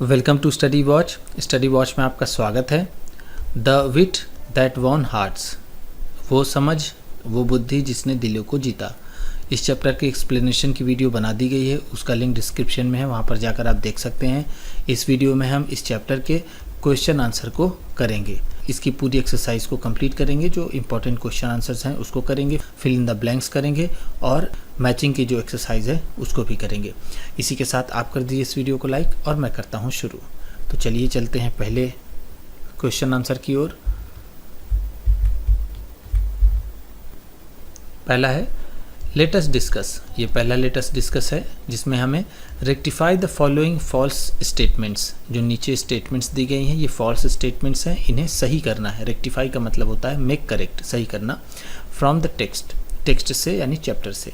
Welcome to study watch में आपका स्वागत है। The wheat that won hearts, वो समझ वो बुद्धि जिसने दिलों को जीता। इस चैप्टर की एक्सप्लेनेशन की वीडियो बना दी गई है, उसका लिंक डिस्क्रिप्शन में है, वहाँ पर जाकर आप देख सकते हैं। इस वीडियो में हम इस चैप्टर के क्वेश्चन आंसर को करेंगे, इसकी पूरी एक्सरसाइज को कंप्लीट करेंगे, जो इंपॉर्टेंट क्वेश्चन आंसर्स हैं उसको करेंगे, फिल इन द ब्लैंक्स करेंगे और मैचिंग की जो एक्सरसाइज है उसको भी करेंगे। इसी के साथ आप कर दीजिए इस वीडियो को लाइक और मैं करता हूँ शुरू। तो चलिए चलते हैं पहले क्वेश्चन आंसर की ओर। पहला है लेट अस डिस्कस। ये पहला लेट अस डिस्कस है जिसमें हमें rectify the following false statements, जो नीचे स्टेटमेंट्स दी गई हैं ये फॉल्स स्टेटमेंट्स हैं, इन्हें सही करना है। रेक्टिफाई का मतलब होता है मेक करेक्ट, सही करना। फ्रॉम द टेक्स्ट से यानी चैप्टर से।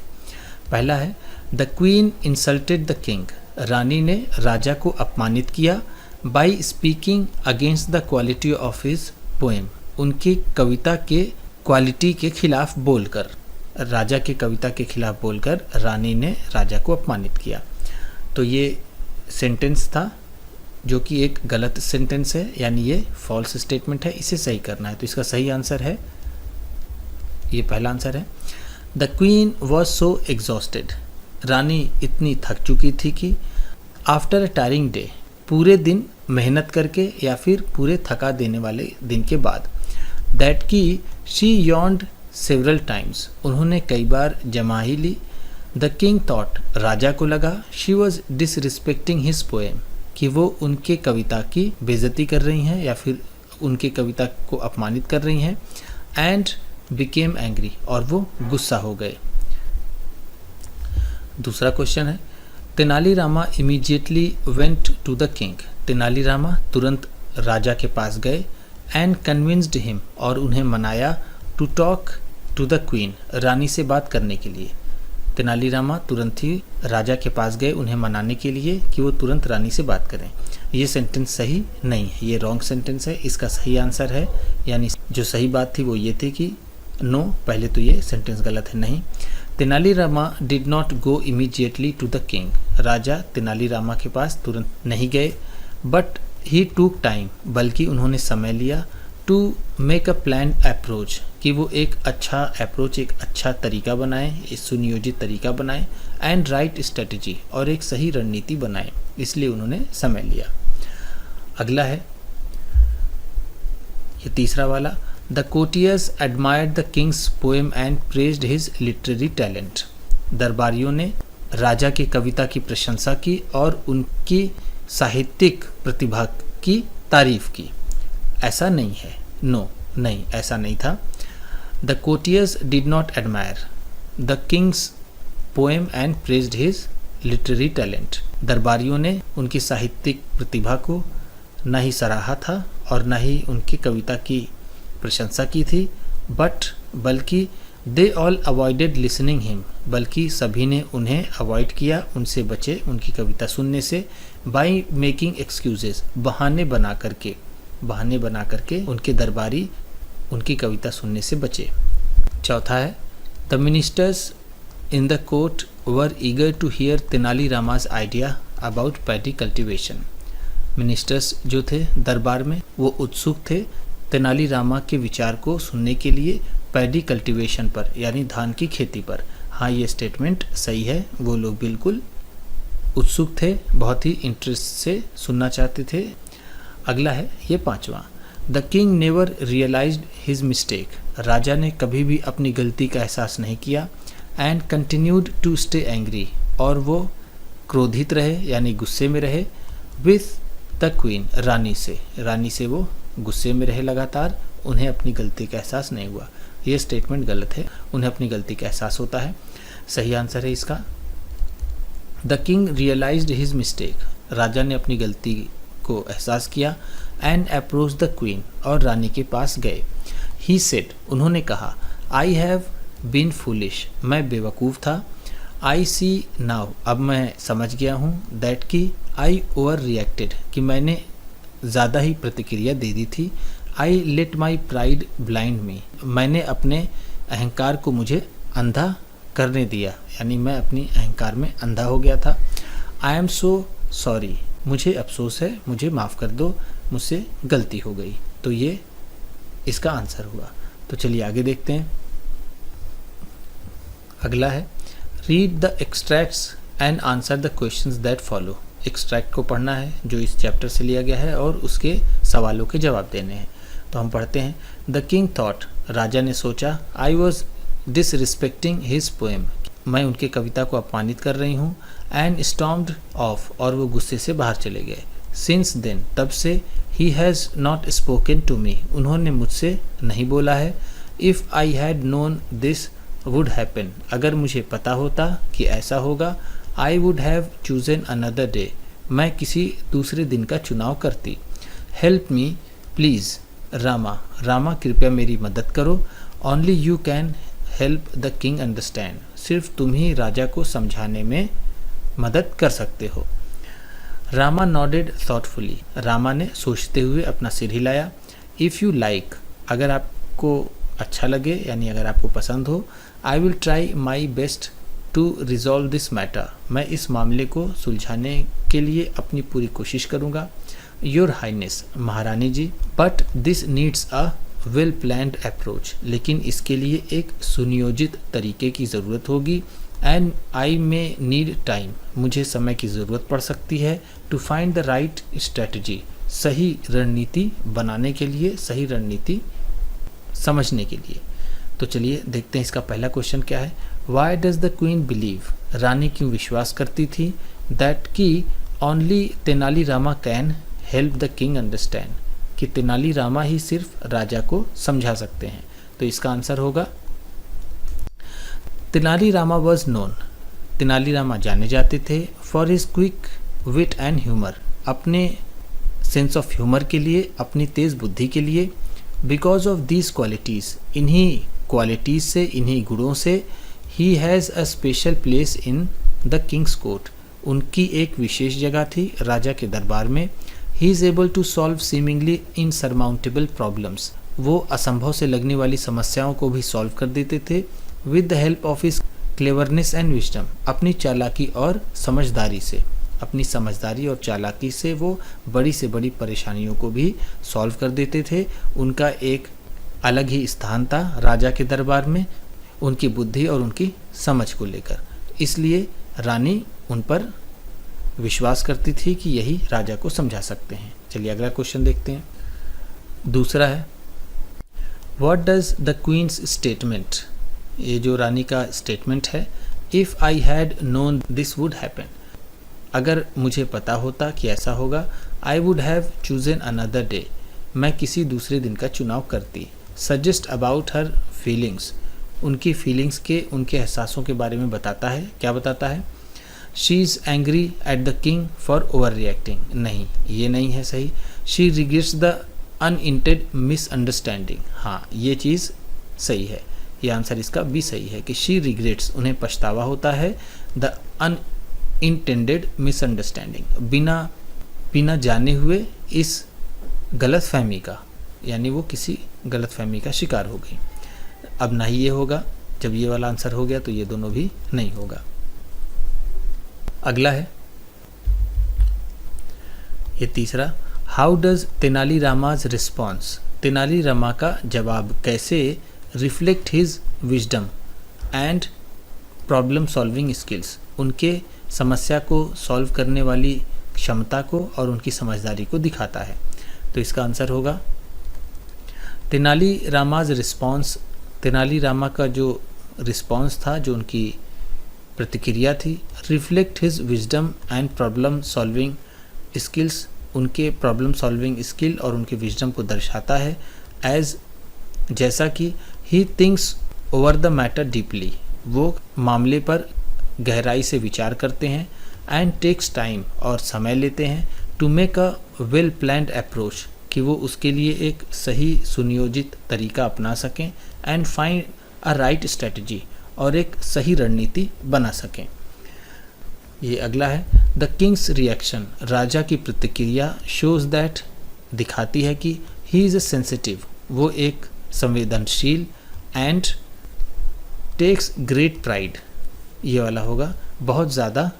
पहला है the queen insulted the king, रानी ने राजा को अपमानित किया। By speaking against the quality of his poem, उनकी कविता के क्वालिटी के खिलाफ बोलकर, राजा की कविता के खिलाफ बोलकर रानी ने राजा को अपमानित किया। तो ये सेंटेंस था जो कि एक गलत सेंटेंस है, यानी ये फॉल्स स्टेटमेंट है, इसे सही करना है। तो इसका सही आंसर है, ये पहला आंसर है the queen was so exhausted, रानी इतनी थक चुकी थी कि आफ्टर अ टायरिंग डे, पूरे दिन मेहनत करके या फिर पूरे थका देने वाले दिन के बाद, दैट की शी यॉन्ड सेवरल टाइम्स, उन्होंने कई बार जमाही ली। द किंग थॉट, राजा को लगा, she was disrespecting his poem, कि वो उनके कविता की बेइज्जती कर रही हैं या फिर उनके कविता को अपमानित कर रही हैं। एंड बिकेम एंग्री, और वो गुस्सा हो गए। दूसरा क्वेश्चन है Tenali Rama immediately went to the king, Tenali Rama तुरंत राजा के पास गए। एंड कन्विंस्ड हिम, और उन्हें मनाया। To talk to the queen, रानी से बात करने के लिए। तेनालीरामा तुरंत ही राजा के पास गए उन्हें मनाने के लिए कि वो तुरंत रानी से बात करें। ये सेंटेंस सही नहीं है, ये रॉन्ग सेंटेंस है। इसका सही आंसर है, यानी जो सही बात थी वो ये थी कि नो, पहले तो ये सेंटेंस गलत है, नहीं। Tenali Rama did not go immediately to the king, राजा तेनालीरामा के पास तुरंत नहीं गए। बट ही टूक टाइम, बल्कि उन्होंने समय लिया। To make a plan approach, कि वो एक अच्छा अप्रोच, एक अच्छा तरीका बनाएं, एक सुनियोजित तरीका बनाएं। एंड राइट स्ट्रेटजी, और एक सही रणनीति बनाएं, इसलिए उन्होंने समय लिया। अगला है ये तीसरा वाला, the courtiers admired the Kings poem and praised his literary talent, दरबारियों ने राजा की कविता की प्रशंसा की और उनकी साहित्यिक प्रतिभा की तारीफ की। ऐसा नहीं है, नो, नहीं, ऐसा नहीं था। The courtiers did not admire the Kings poem and praised his literary talent, दरबारियों ने उनकी साहित्यिक प्रतिभा को न ही सराहा था और न ही उनकी कविता की प्रशंसा की थी। बल्कि they all avoided listening him, बल्कि सभी ने उन्हें अवॉइड किया, उनसे बचे उनकी कविता सुनने से। बाई मेकिंग एक्सक्यूजेस, बहाने बना करके उनके दरबारी उनकी कविता सुनने से बचे। चौथा है the ministers in the court were eager to hear Tenali Rama's idea about paddy cultivation, ministers जो थे दरबार में वो उत्सुक थे तेनालीरामा के विचार को सुनने के लिए पैडी कल्टीवेशन पर, यानी धान की खेती पर। हाँ, ये स्टेटमेंट सही है, वो लोग बिल्कुल उत्सुक थे, बहुत ही इंटरेस्ट से सुनना चाहते थे। अगला है ये पांचवा, the king never realized his mistake, राजा ने कभी भी अपनी गलती का एहसास नहीं किया। And continued to stay angry, और वो क्रोधित रहे यानी गुस्से में रहे। विथ द क्वीन, रानी से वो गुस्से में रहे लगातार, उन्हें अपनी गलती का एहसास नहीं हुआ। ये स्टेटमेंट गलत है, उन्हें अपनी गलती का एहसास होता है। सही आंसर है इसका the king realized his mistake, राजा ने अपनी गलती को एहसास किया। एंड अप्रोच द क्वीन, और रानी के पास गए। ही सेड, उन्होंने कहा, आई हैव बीन फूलिश, मैं बेवकूफ़ था। आई सी नाउ, अब मैं समझ गया हूँ। दैट की आई ओवर रिएक्टेड, कि मैंने ज़्यादा ही प्रतिक्रिया दे दी थी। I let my pride blind me, मैंने अपने अहंकार को मुझे अंधा करने दिया, यानी मैं अपनी अहंकार में अंधा हो गया था। आई एम सो सॉरी मुझे अफसोस है, मुझे माफ़ कर दो, मुझसे गलती हो गई। तो ये इसका आंसर हुआ। तो चलिए आगे देखते हैं। अगला है read the extracts and answer the questions that follow. Extract को पढ़ना है जो इस चैप्टर से लिया गया है और उसके सवालों के जवाब देने हैं। तो हम पढ़ते हैं। द किंग थॉट, राजा ने सोचा, I was disrespecting his poem, मैं उनके कविता को अपमानित कर रही हूँ। एंड स्टॉम्ड ऑफ, और वो गुस्से से बाहर चले गए। सिंस देन, तब से, he has not spoken to me, उन्होंने मुझसे नहीं बोला है। If I had known this would happen, अगर मुझे पता होता कि ऐसा होगा, I would have chosen another day, मैं किसी दूसरे दिन का चुनाव करती। Help me please Rama, Rama कृपया मेरी मदद करो। Only you can help the king understand, सिर्फ तुम ही राजा को समझाने में मदद कर सकते हो। रामा नॉडेड थॉटफुली, रामा ने सोचते हुए अपना सिर हिलाया। इफ़ यू लाइक, अगर आपको अच्छा लगे यानी अगर आपको पसंद हो, I will try my best to resolve this matter, मैं इस मामले को सुलझाने के लिए अपनी पूरी कोशिश करूँगा। योर हाइनेस, महारानी जी, but this needs a well planned approach, लेकिन इसके लिए एक सुनियोजित तरीके की ज़रूरत होगी। And I may need time, मुझे समय की ज़रूरत पड़ सकती है। To find the right strategy, सही रणनीति बनाने के लिए, सही रणनीति समझने के लिए। तो चलिए देखते हैं इसका पहला क्वेश्चन क्या है। Why does the queen believe, रानी क्यों विश्वास करती थी, दैट कि only Tenali Rama can help the king understand, कि तेनाली रामा ही सिर्फ राजा को समझा सकते हैं। तो इसका आंसर होगा तेनाली रामा वॉज नोन, तेनाली रामा जाने जाते थे for his quick wit and humour, अपने सेंस ऑफ ह्यूमर के लिए, अपनी तेज़ बुद्धि के लिए। बिकॉज ऑफ दीज क्वालिटीज़, इन्हीं क्वालिटीज़ से, इन्हीं गुणों से, he has a special place in the king's court, उनकी एक विशेष जगह थी राजा के दरबार में। He is able to solve seemingly insurmountable problems, वो असंभव से लगने वाली समस्याओं को भी सॉल्व कर देते थे। With the help of his cleverness and wisdom, अपनी चालाकी और समझदारी से, अपनी समझदारी और चालाकी से वो बड़ी से बड़ी परेशानियों को भी सॉल्व कर देते थे। उनका एक अलग ही स्थान था राजा के दरबार में, उनकी बुद्धि और उनकी समझ को लेकर, इसलिए रानी उन पर विश्वास करती थी कि यही राजा को समझा सकते हैं। चलिए अगला क्वेश्चन देखते हैं। दूसरा है what does the queen's statement, ये जो रानी का स्टेटमेंट है। If I had known this would happen, अगर मुझे पता होता कि ऐसा होगा, I would have chosen another day, मैं किसी दूसरे दिन का चुनाव करती। सजेस्ट अबाउट हर फीलिंग्स, उनकी फीलिंग्स के, उनके एहसासों के बारे में बताता है। क्या बताता है? She is angry at the king for over reacting, नहीं ये नहीं है सही। शी रिग्रेट्स द अनइंटेंड मिसअंडरस्टैंडिंग, हाँ ये चीज़ सही है, ये आंसर इसका भी सही है कि शी रिग्रेट्स, उन्हें पछतावा होता है, द अनइंटेंडेड मिसअंडरस्टैंडिंग, बिना जाने हुए इस गलत फहमी का, यानी वो किसी गलत फहमी का शिकार हो गई। अब ना ही ये होगा, जब ये वाला आंसर हो गया तो ये दोनों भी नहीं होगा। अगला है ये तीसरा, how does Tenali Rama's response, Tenali Rama का जवाब कैसे reflect his wisdom and problem solving skills, उनके समस्या को सॉल्व करने वाली क्षमता को और उनकी समझदारी को दिखाता है। तो इसका आंसर होगा तेनाली रामाज रिस्पॉन्स, तेनाली रामा का जो रिस्पॉन्स था, जो उनकी प्रतिक्रिया थी, reflect his wisdom and problem solving skills, उनके प्रॉब्लम सॉल्विंग स्किल और उनके विजडम को दर्शाता है। एज, जैसा कि he thinks over the matter deeply, वो मामले पर गहराई से विचार करते हैं। एंड टेक्स टाइम, और समय लेते हैं। To make a well planned approach, कि वो उसके लिए एक सही सुनियोजित तरीका अपना सकें। And find a right strategy, और एक सही रणनीति बना सकें। ये अगला है द किंग्स रिएक्शन, राजा की प्रतिक्रिया शोज दैट, दिखाती है कि ही इज़ अ सेंसिटिव, वो एक संवेदनशील, एंड टेक्स ग्रेट प्राइड, ये वाला होगा बहुत ज़्यादा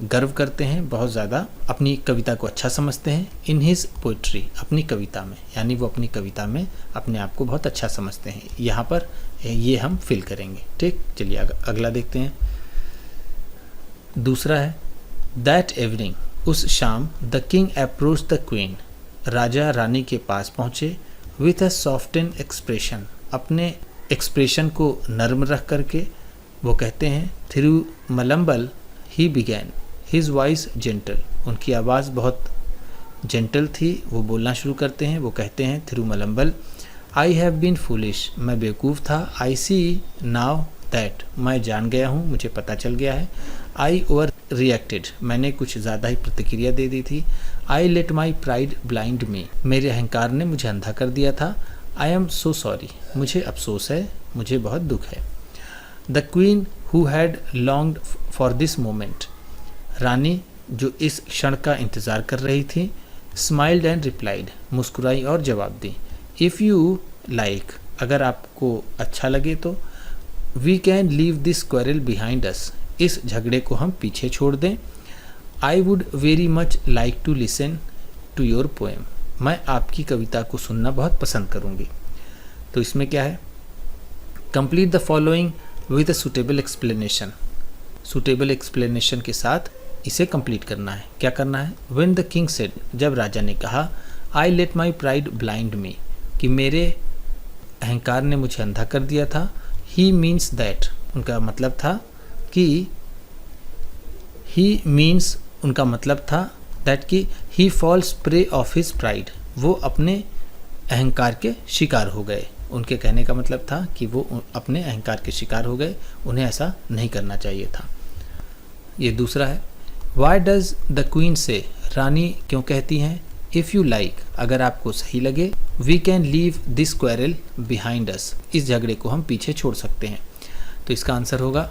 गर्व करते हैं, बहुत ज़्यादा अपनी कविता को अच्छा समझते हैं। इन हिज पोइट्री, अपनी कविता में, यानी वो अपनी कविता में अपने आप को बहुत अच्छा समझते हैं। यहाँ पर ये हम फिल करेंगे। ठीक, चलिए अगला देखते हैं। दूसरा है दैट इवनिंग, उस शाम the king approach the queen, राजा रानी के पास पहुँचे विथ अ सॉफ्टेन एक्सप्रेशन, अपने एक्सप्रेशन को नर्म रख करके वो कहते हैं through mumble he began his voice gentle, उनकी आवाज़ बहुत जेंटल थी, वो बोलना शुरू करते हैं। वो कहते हैं through mumble, I have been foolish, मैं बेवकूफ़ था। आई सी नाउ दैट, मैं जान गया हूँ, मुझे पता चल गया है। आई ओवर रिएक्टेड, मैंने कुछ ज़्यादा ही प्रतिक्रिया दे दी थी। I let my pride blind me, मेरे अहंकार ने मुझे अंधा कर दिया था। आई एम सो सॉरी, मुझे अफसोस है, मुझे बहुत दुख है। The queen who had longed for this moment, रानी जो इस क्षण का इंतज़ार कर रही थी, स्माइल्ड एंड रिप्लाइड, मुस्कुराई और जवाब दी। इफ़ यू लाइक, अगर आपको अच्छा लगे तो, we can leave this quarrel behind us, इस झगड़े को हम पीछे छोड़ दें। I would very much like to listen to your poem, मैं आपकी कविता को सुनना बहुत पसंद करूँगी। तो इसमें क्या है, complete the following with a suitable explanation, suitable explanation के साथ इसे कंप्लीट करना है। क्या करना है, व्हेन द किंग सेड, जब राजा ने कहा, I let my pride blind me, कि मेरे अहंकार ने मुझे अंधा कर दिया था। ही मीन्स दैट, उनका मतलब था कि ही मीन्स, उनका मतलब था दैट कि he falls prey of his pride, वो अपने अहंकार के शिकार हो गए। उनके कहने का मतलब था कि वो अपने अहंकार के शिकार हो गए, उन्हें ऐसा नहीं करना चाहिए था। ये दूसरा है, वाई डज द क्वीन से, रानी क्यों कहती हैं, इफ़ यू लाइक, अगर आपको सही लगे, we can leave this quarrel behind us, इस झगड़े को हम पीछे छोड़ सकते हैं। तो इसका आंसर होगा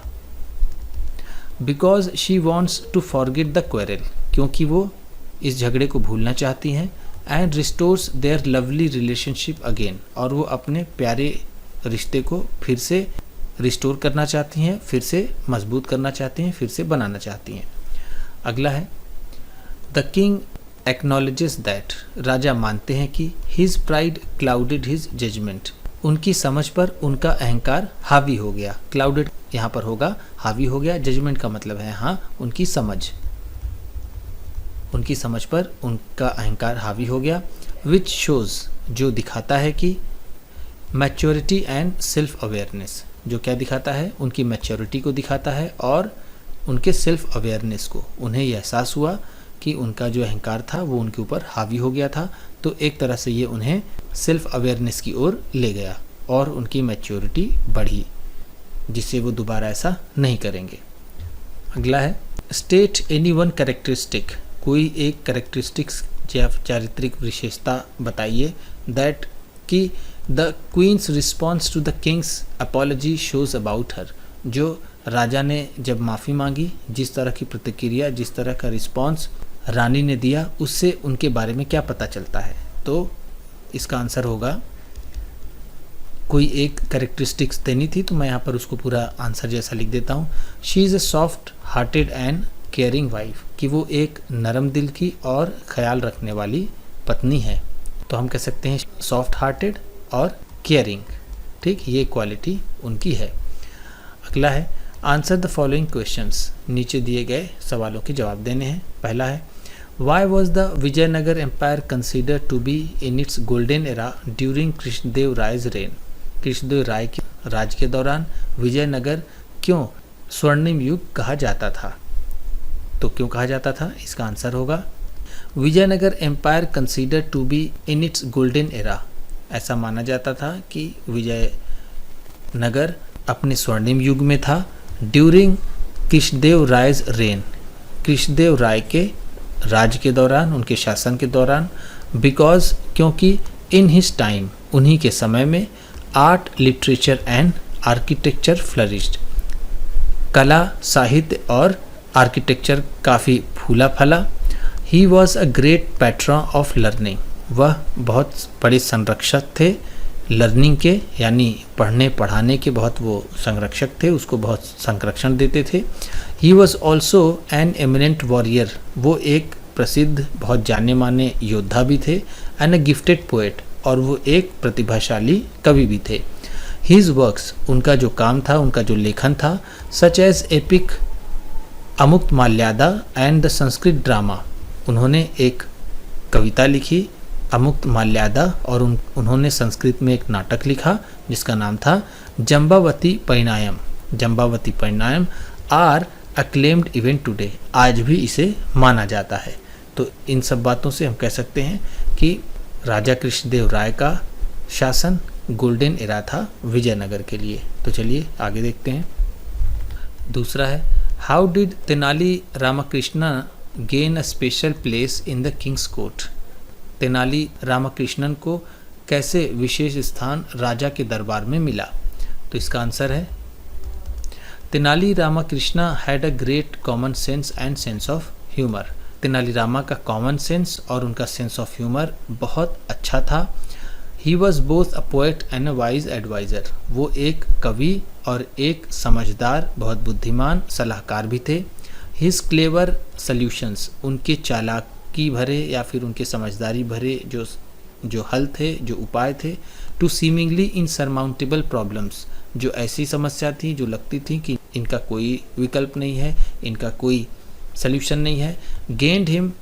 because she wants to forget the quarrel, क्योंकि वो इस झगड़े को भूलना चाहती हैं। And restores their lovely relationship again, और वो अपने प्यारे रिश्ते को फिर से रिस्टोर करना चाहती हैं, फिर से मजबूत करना चाहती हैं, फिर से बनाना चाहती हैं। अगला है द किंग एक्नॉलेजेस दैट, राजा मानते हैं कि his pride clouded his judgement, उनकी समझ पर उनका अहंकार हावी हो गया। क्लाउडेड यहाँ पर होगा हावी हो गया, जजमेंट का मतलब है हाँ उनकी समझ, उनकी समझ पर उनका अहंकार हावी हो गया। विच शोज़, जो दिखाता है कि मैच्योरिटी एंड सेल्फ अवेयरनेस, जो क्या दिखाता है, उनकी मैच्योरिटी को दिखाता है और उनके सेल्फ अवेयरनेस को। उन्हें यह एहसास हुआ कि उनका जो अहंकार था वो उनके ऊपर हावी हो गया था, तो एक तरह से ये उन्हें सेल्फ अवेयरनेस की ओर ले गया और उनकी मैच्योरिटी बढ़ी, जिससे वो दोबारा ऐसा नहीं करेंगे। अगला है स्टेट एनी वन कैरेक्टरिस्टिक, कोई एक कैरेक्टरिस्टिक्स या चारित्रिक विशेषता बताइए दैट कि the queen's response to the king's apology shows about her, जो राजा ने जब माफ़ी मांगी, जिस तरह की प्रतिक्रिया, जिस तरह का रिस्पॉन्स रानी ने दिया, उससे उनके बारे में क्या पता चलता है। तो इसका आंसर होगा, कोई एक कैरेक्टरिस्टिक्स देनी थी तो मैं यहाँ पर उसको पूरा आंसर जैसा लिख देता हूँ। She is a soft hearted and caring wife, कि वो एक नरम दिल की और ख्याल रखने वाली पत्नी है। तो हम कह सकते हैं सॉफ्ट हार्टेड और केयरिंग, ठीक, ये क्वालिटी उनकी है। अगला है आंसर द फॉलोइंग क्वेश्चंस, नीचे दिए गए सवालों के जवाब देने हैं। पहला है why was the Vijayanagara empire consider to be in its golden era during Krishnadeva Raya's reign, Krishnadeva Raya के राज के दौरान विजयनगर क्यों स्वर्णिम युग कहा जाता था। तो क्यों कहा जाता था, इसका आंसर होगा Vijayanagara empire consider to be in its golden era, ऐसा माना जाता था कि विजयनगर अपने स्वर्णिम युग में था। ड्यूरिंग कृष्णदेव रायज रेन, कृष्णदेव राय के राज के दौरान, उनके शासन के दौरान। बिकॉज, क्योंकि इन हिज टाइम, उन्हीं के समय में, art literature and architecture flourished, कला साहित्य और आर्किटेक्चर काफ़ी फूला फला। He was a great pattern of learning, वह बहुत बड़े संरक्षक थे लर्निंग के यानी पढ़ने पढ़ाने के बहुत वो संरक्षक थे, उसको बहुत संरक्षण देते थे। He was also an eminent warrior, वो एक प्रसिद्ध बहुत जाने माने योद्धा भी थे। एंड अ गिफ्टेड पोएट, और वो एक प्रतिभाशाली कवि भी थे। हिज वर्क्स, उनका जो काम था, उनका जो लेखन था, such as epic Amukta Malyada and the Sanskrit drama, उन्होंने एक कविता लिखी अमुक्त माल्यादा, और उन्होंने संस्कृत में एक नाटक लिखा जिसका नाम था जंबावती परिणायम। जंबावती परिणायम आर अक्लेम्ड इवेंट टुडे, आज भी इसे माना जाता है। तो इन सब बातों से हम कह सकते हैं कि राजा कृष्णदेव राय का शासन गोल्डन एरा था विजयनगर के लिए। तो चलिए आगे देखते हैं। दूसरा है, how did Tenali Ramakrishna gain a special place in the king's court. Tenali Ramakrishnan को कैसे विशेष स्थान राजा के दरबार में मिला। तो इसका आंसर है, Tenali Ramakrishna had a great common sense and sense of humour. Tenali Rama का कॉमन सेंस और उनका सेंस ऑफ ह्यूमर बहुत अच्छा था। He was both a poet and a wise adviser, वो एक कवि और एक समझदार बहुत बुद्धिमान सलाहकार भी थे। हिज क्लेवर सल्यूशंस, उनके चालाकी भरे या फिर उनके समझदारी भरे जो हल थे, जो उपाय थे, टू सीमिंगली इनसरमाउंटेबल प्रॉब्लम्स, जो ऐसी समस्या थी जो लगती थी कि इनका कोई विकल्प नहीं है, इनका कोई सल्यूशन नहीं है। Gained him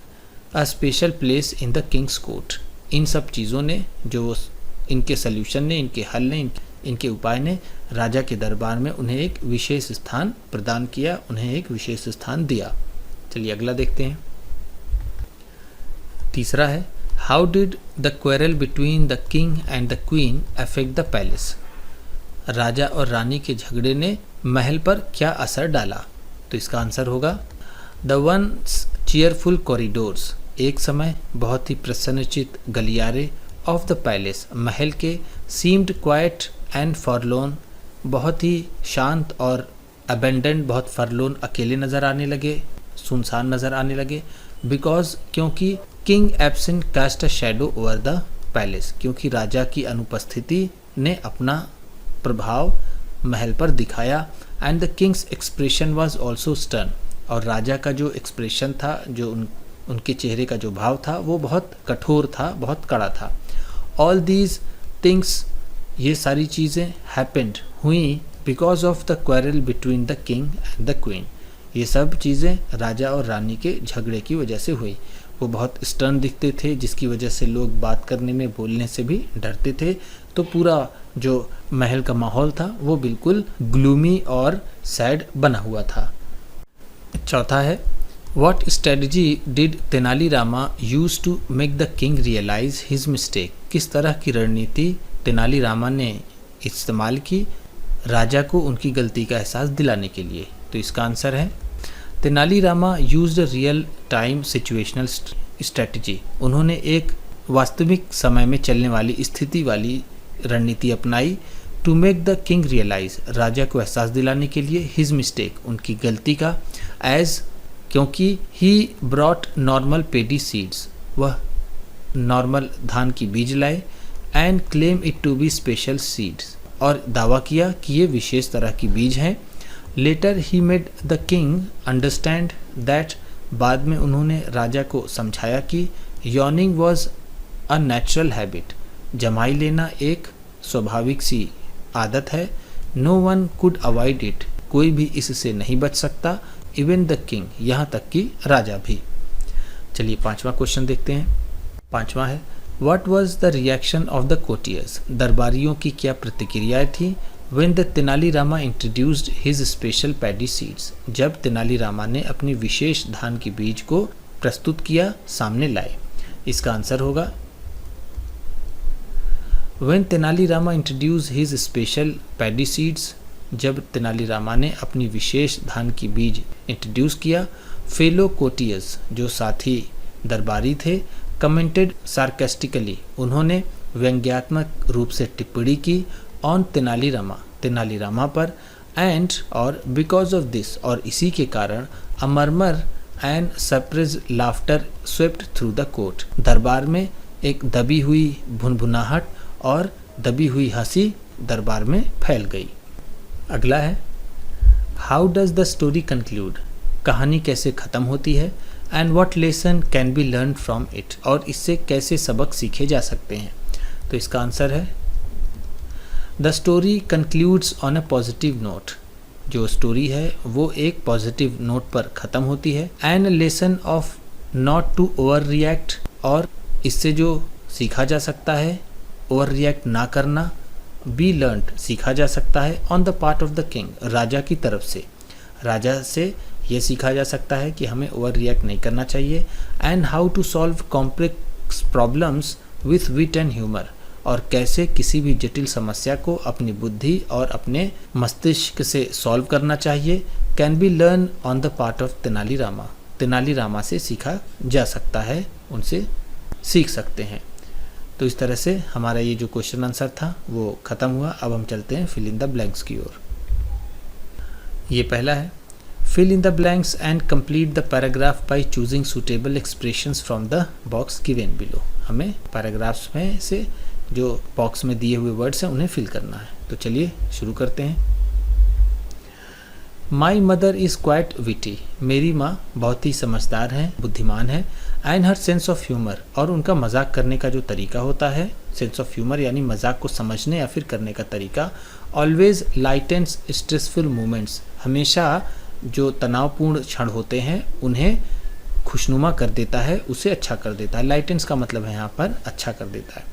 a special place in the king's court, इन सब चीज़ों ने, जो इनके सल्यूशन ने, इनके हल ने, इनके उपाय ने राजा के दरबार में उन्हें एक विशेष स्थान प्रदान किया, उन्हें एक विशेष स्थान दिया। चलिए अगला देखते हैं। तीसरा है, how did the quarrel between the king and the queen affect the palace. राजा और रानी के झगड़े ने महल पर क्या असर डाला। तो इसका आंसर होगा, द वंस चीयरफुल कॉरिडोर्स, एक समय बहुत ही प्रसन्नचित गलियारे, ऑफ द पैलेस, महल के, सीम्ड क्वाइट एंड फॉरलोन, बहुत ही शांत और अबेंडेंट, बहुत फरलोन, अकेले नज़र आने लगे, सुनसान नज़र आने लगे। बिकॉज, क्योंकि king absent cast a shadow over the palace, क्योंकि राजा की अनुपस्थिति ने अपना प्रभाव महल पर दिखाया। And the Kings expression was also stern, और राजा का जो एक्सप्रेशन था, जो उनके चेहरे का जो भाव था, वो बहुत कठोर था, बहुत कड़ा था। ऑल दीज थिंग्स, ये सारी चीज़ें हैपेंड, हुई because of the quarrel between the king and the queen, ये सब चीज़ें राजा और रानी के झगड़े की वजह से हुई। वो बहुत स्टर्न दिखते थे, जिसकी वजह से लोग बात करने में, बोलने से भी डरते थे। तो पूरा जो महल का माहौल था वो बिल्कुल ग्लूमी और सैड बना हुआ था। चौथा है, what strategy did Tenali Rama use to make the king realise his mistake. किस तरह की रणनीति तेनाली रामा ने इस्तेमाल की राजा को उनकी गलती का एहसास दिलाने के लिए। तो इसका आंसर है, Tenali Rama used real time situational strategy, उन्होंने एक वास्तविक समय में चलने वाली स्थिति वाली रणनीति अपनाई। To make the king realize, राजा को एहसास दिलाने के लिए, हिज मिस्टेक, उनकी गलती का, एज, क्योंकि he brought normal paddy seeds, वह नॉर्मल धान की बीज लाए। And claim it to be special seeds, और दावा किया कि ये विशेष तरह की बीज हैं। Later he made the king understand that, बाद में उन्होंने राजा को समझाया कि yawning was a natural habit, जमाई लेना एक स्वाभाविक सी आदत है। No one could avoid it, कोई भी इससे नहीं बच सकता। इवन द किंग, यहाँ तक कि राजा भी। चलिए पांचवा क्वेश्चन देखते हैं। पांचवा है, what was the reaction of the courtiers, दरबारियों की क्या प्रतिक्रियाएं थी। When the Tenali Rama introduced his special paddy seeds, जब तेनाली रामा ने अपनी विशेष धान की बीज को प्रस्तुत किया, सामने लाए। इसका आंसर होगा, when Tenali Rama introduce his special paddy seeds, जब तेनाली रामा ने अपनी विशेष धान की बीज इंट्रोड्यूस किया। फेलो कोर्टियर्स, जो साथी दरबारी थे, कमेंटेड सार्केस्टिकली, उन्होंने व्यंग्यात्मक रूप से टिप्पणी की। ऑन तेनाली रामा पर। एंड, और बिकॉज ऑफ दिस, और इसी के कारण, a murmur and surprise laughter swept through the court, दरबार में एक दबी हुई भुनभुनाहट और दबी हुई हंसी दरबार में फैल गई। अगला है how does the story conclude, कहानी कैसे ख़त्म होती है, and what lesson can be learn from it, और इससे कैसे सबक सीखे जा सकते हैं। तो इसका आंसर है the story concludes on a positive note, जो स्टोरी है वो एक पॉजिटिव नोट पर ख़त्म होती है। And lesson of not to over react, और इससे जो सीखा जा सकता है ओवर रिएक्ट ना करना, बी लर्नड सीखा जा सकता है on the part of the king, राजा की तरफ से, राजा से ये सीखा जा सकता है कि हमें ओवर रिएक्ट नहीं करना चाहिए। And how to solve complex problems with wit and humour, और कैसे किसी भी जटिल समस्या को अपनी बुद्धि और अपने मस्तिष्क से सॉल्व करना चाहिए, can be learn on the part of Tenali Rama, Tenali Rama से सीखा जा सकता है, उनसे सीख सकते हैं। तो इस तरह से हमारा ये जो क्वेश्चन आंसर था वो ख़त्म हुआ। अब हम चलते हैं फिल इन द ब्लैंक्स की ओर। ये पहला है fill in the blanks and complete the paragraph by choosing suitable expressions from the box given below, हमें पैराग्राफ्स में से जो बॉक्स में दिए हुए वर्ड्स हैं उन्हें फिल करना है। तो चलिए शुरू करते हैं। My mother is quite witty, मेरी माँ बहुत ही समझदार हैं, बुद्धिमान है। And her sense of humour, और उनका मजाक करने का जो तरीका होता है, सेंस ऑफ ह्यूमर यानी मजाक को समझने या फिर करने का तरीका, ऑलवेज लाइटेंस स्ट्रेसफुल मोमेंट्स, हमेशा जो तनावपूर्ण क्षण होते हैं उन्हें खुशनुमा कर देता है, उसे अच्छा कर देता है। लाइटेंस का मतलब है यहाँ पर अच्छा कर देता है।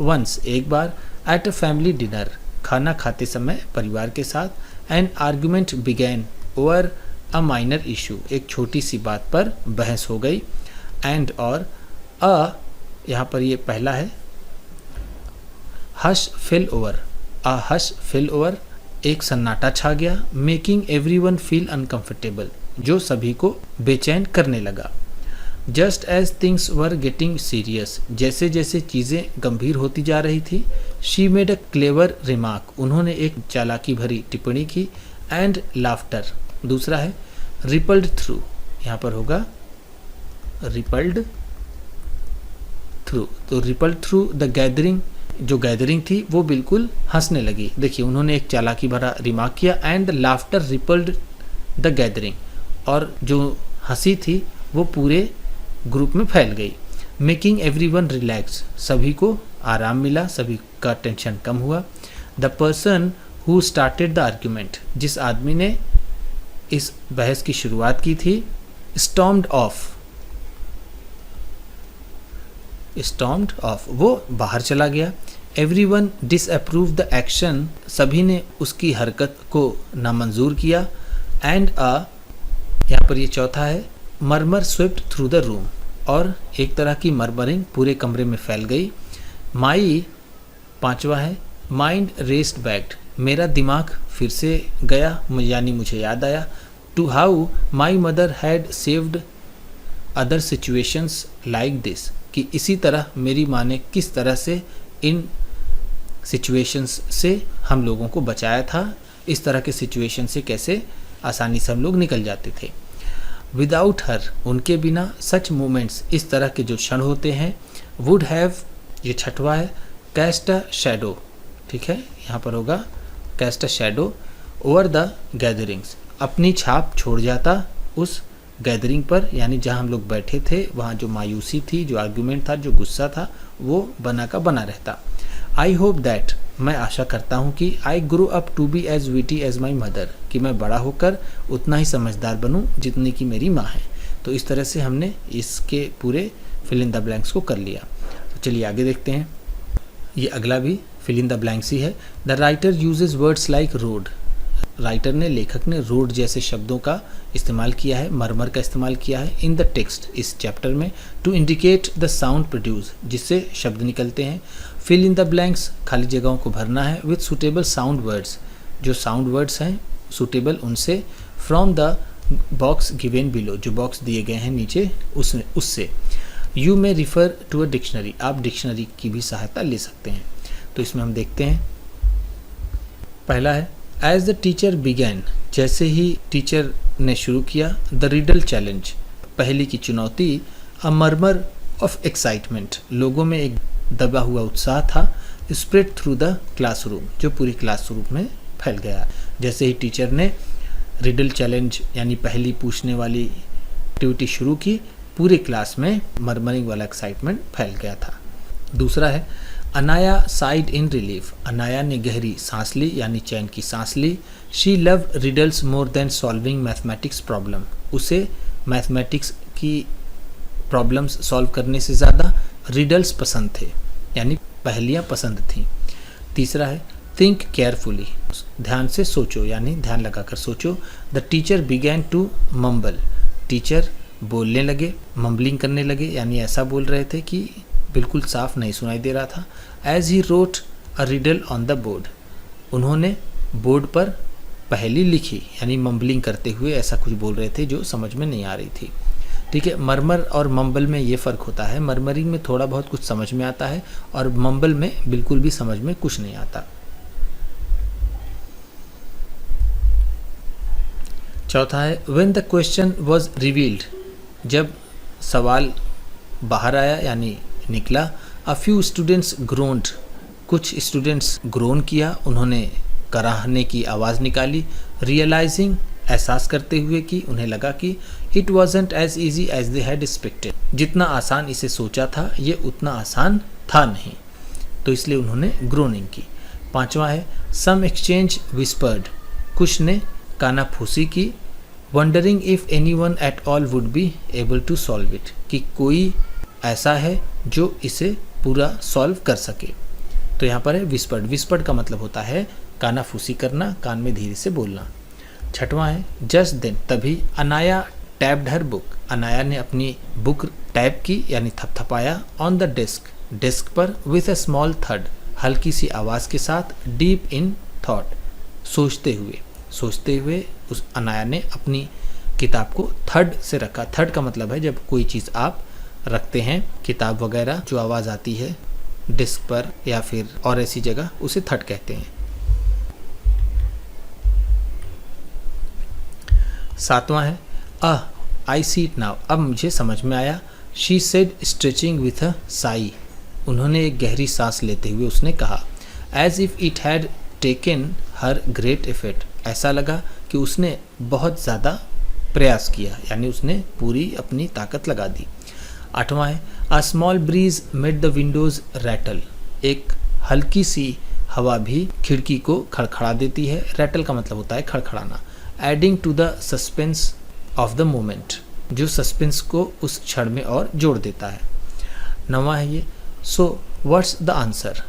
वंस एक बार, एट अ फैमिली डिनर, खाना खाते समय परिवार के साथ, an argument began over a minor issue, एक छोटी सी बात पर बहस हो गई। एंड और अ, यहाँ पर ये पहला है, हश फिल ओवर, अ हश फिल ओवर, एक सन्नाटा छा गया। मेकिंग एवरीवन फील अनकंफर्टेबल, जो सभी को बेचैन करने लगा। Just as things were getting serious, जैसे जैसे चीज़ें गंभीर होती जा रही थी। She made a clever remark, उन्होंने एक चालाकी भरी टिप्पणी की। एंड लाफ्टर, दूसरा है रिपल्ड थ्रू, यहाँ पर होगा रिपल्ड थ्रू, तो रिपल्ड थ्रू द गैदरिंग, जो गैदरिंग थी वो बिल्कुल हंसने लगी। देखिए उन्होंने एक चालाकी भरा रिमार्क किया। And laughter rippled the gathering, और जो हंसी थी वो पूरे ग्रुप में फैल गई। मेकिंग एवरीवन रिलैक्स, सभी को आराम मिला, सभी का टेंशन कम हुआ। The person who started the argument, जिस आदमी ने इस बहस की शुरुआत की थी, स्टॉर्म्ड ऑफ, स्टॉर्म्ड ऑफ, वो बाहर चला गया। एवरीवन डिसअप्रूव द एक्शन, सभी ने उसकी हरकत को नामंजूर किया। एंड यहाँ पर ये चौथा है, मरमर स्वेप्ट थ्रू द रूम, और एक तरह की मरमरिंग पूरे कमरे में फैल गई। माई, पांचवा है, माइंड रेस्ड बैक, मेरा दिमाग फिर से गया, यानी मुझे याद आया। To how my mother had saved other situations like this, कि इसी तरह मेरी माँ ने किस तरह से इन सिचुएशंस से हम लोगों को बचाया था, इस तरह के सिचुएशन से कैसे आसानी से हम लोग निकल जाते थे। विदाउट हर, उनके बिना, सच मोमेंट्स, इस तरह के जो क्षण होते हैं, वुड हैव, ये छठवा है, कैस्ट अ शैडो, ठीक है, यहाँ पर होगा cast a shadow over the gatherings, अपनी छाप छोड़ जाता उस गैदरिंग पर, यानी जहाँ हम लोग बैठे थे वहाँ जो मायूसी थी, जो आर्ग्यूमेंट था, जो गुस्सा था, वो बना का बना रहता। आई होप दैट, मैं आशा करता हूँ कि I grow up to be as witty as my mother, कि मैं बड़ा होकर उतना ही समझदार बनूँ जितनी कि मेरी माँ है। तो इस तरह से हमने इसके पूरे फिल इन द ब्लैंक्स को कर लिया। तो चलिए आगे देखते हैं। ये अगला भी फिल इन द ब्लैंक्स ही है। The writer uses words like road, writer ने, लेखक ने रोड जैसे शब्दों का इस्तेमाल किया है, मरमर का इस्तेमाल किया है इन द टेक्स्ट, इस चैप्टर में, to indicate the sound produce, जिससे शब्द निकलते हैं। फिल इन द ब्लैंक्स, खाली जगहों को भरना है विथ सुटेबल साउंड वर्ड्स, जो साउंड वर्ड्स हैं सुटेबल उनसे, from the box given below, जो बॉक्स दिए गए हैं नीचे उससे। You may refer to a dictionary, आप डिक्शनरी की भी सहायता ले सकते हैं। तो इसमें हम देखते हैं, पहला है एज द टीचर बिगैन, जैसे ही टीचर ने शुरू किया। द रिडल चैलेंज, पहली की चुनौती। अ मर्मर ऑफ एक्साइटमेंट, लोगों में एक दबा हुआ उत्साह था। स्प्रेड थ्रू द क्लासरूम, जो पूरी क्लासरूम में फैल गया। जैसे ही टीचर ने रिडल चैलेंज यानी पहली पूछने वाली एक्टिविटी शुरू की, पूरे क्लास में मरमरिंग वाला एक्साइटमेंट फैल गया था। दूसरा है Anaya sighed in relief, Anaya ने गहरी सांस ली यानी चैन की सांस ली। She love riddles more than solving mathematics problem, उसे मैथमेटिक्स की प्रॉब्लम्स सॉल्व करने से ज़्यादा रिडल्स पसंद थे, यानी पहेलियाँ पसंद थीं। तीसरा है थिंक केयरफुली, ध्यान से सोचो यानी ध्यान लगाकर सोचो। The teacher began to mumble, teacher बोलने लगे, मम्बलिंग करने लगे यानी ऐसा बोल रहे थे कि बिल्कुल साफ नहीं सुनाई दे रहा था। As he wrote a riddle on the board, उन्होंने बोर्ड पर पहेली लिखी यानी मम्बलिंग करते हुए ऐसा कुछ बोल रहे थे जो समझ में नहीं आ रही थी। ठीक है, मरमर और मम्बल में ये फ़र्क होता है, मरमरिंग में थोड़ा बहुत कुछ समझ में आता है और मम्बल में बिल्कुल भी समझ में कुछ नहीं आता। चौथा है when the question was revealed, जब सवाल बाहर आया यानी निकला। अ फ्यू स्टूडेंट्स ग्रोन्ड, कुछ स्टूडेंट्स ग्रोन किया, उन्होंने कराहने की आवाज़ निकाली। रियलाइजिंग, एहसास करते हुए कि उन्हें लगा कि it wasn't as easy as they had expected, जितना आसान इसे सोचा था ये उतना आसान था नहीं, तो इसलिए उन्होंने ग्रोनिंग की। पांचवा है सम एक्सचेंज विस्पर्ड, कुछ ने कानाफूसी की। Wondering if anyone at all would be able to solve it, कि कोई ऐसा है जो इसे पूरा सॉल्व कर सके। तो यहाँ पर है विस्पर्ड, विस्पर्ड का मतलब होता है कानाफूसी करना, कान में धीरे से बोलना। छठवां है जस्ट देन, तभी अनाया टैप्ड हर बुक, अनाया ने अपनी बुक टैप की यानी थपथपाया। ऑन द डेस्क, डेस्क पर। विथ अ स्मॉल थर्ड, हल्की सी आवाज़ के साथ। डीप इन थॉट, सोचते हुए उस अनाया ने अपनी किताब को थर्ड से रखा। थर्ड का मतलब है जब कोई चीज़ आप रखते हैं, किताब वगैरह, जो आवाज़ आती है डिस्क पर या फिर और ऐसी जगह, उसे थर्ड कहते हैं। सातवां है आई सी इट नाउ, अब मुझे समझ में आया। She said stretching with a sigh, उन्होंने एक गहरी सांस लेते हुए उसने कहा। As if it had taken her great effort, ऐसा लगा कि उसने बहुत ज़्यादा प्रयास किया यानी उसने पूरी अपनी ताकत लगा दी। आठवां है a small breeze made the windows rattle, एक हल्की सी हवा भी खिड़की को खड़खड़ा देती है। रैटल का मतलब होता है खड़खड़ाना। Adding to the suspense of the moment, जो सस्पेंस को उस क्षण में और जोड़ देता है। नवा है ये सो व्हाट्स द आंसर,